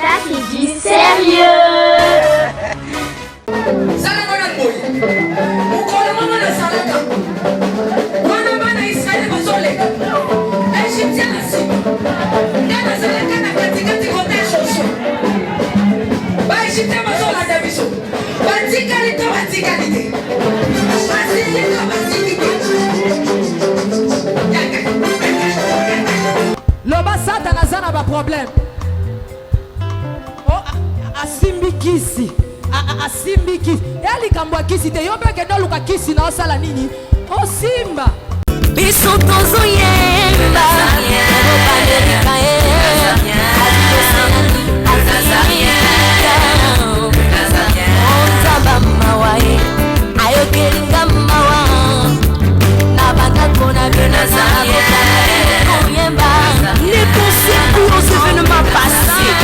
S12: Ça c'est du sérieux.
S15: Loba Satan azana ba problème. Oh asimbi kisi. Asimbi kisi. Eli kambwa kisi te yobe ke no luka kisi na osala nini? O simba.
S2: Biso tozo yemba. Les pensées pour aux événements passés.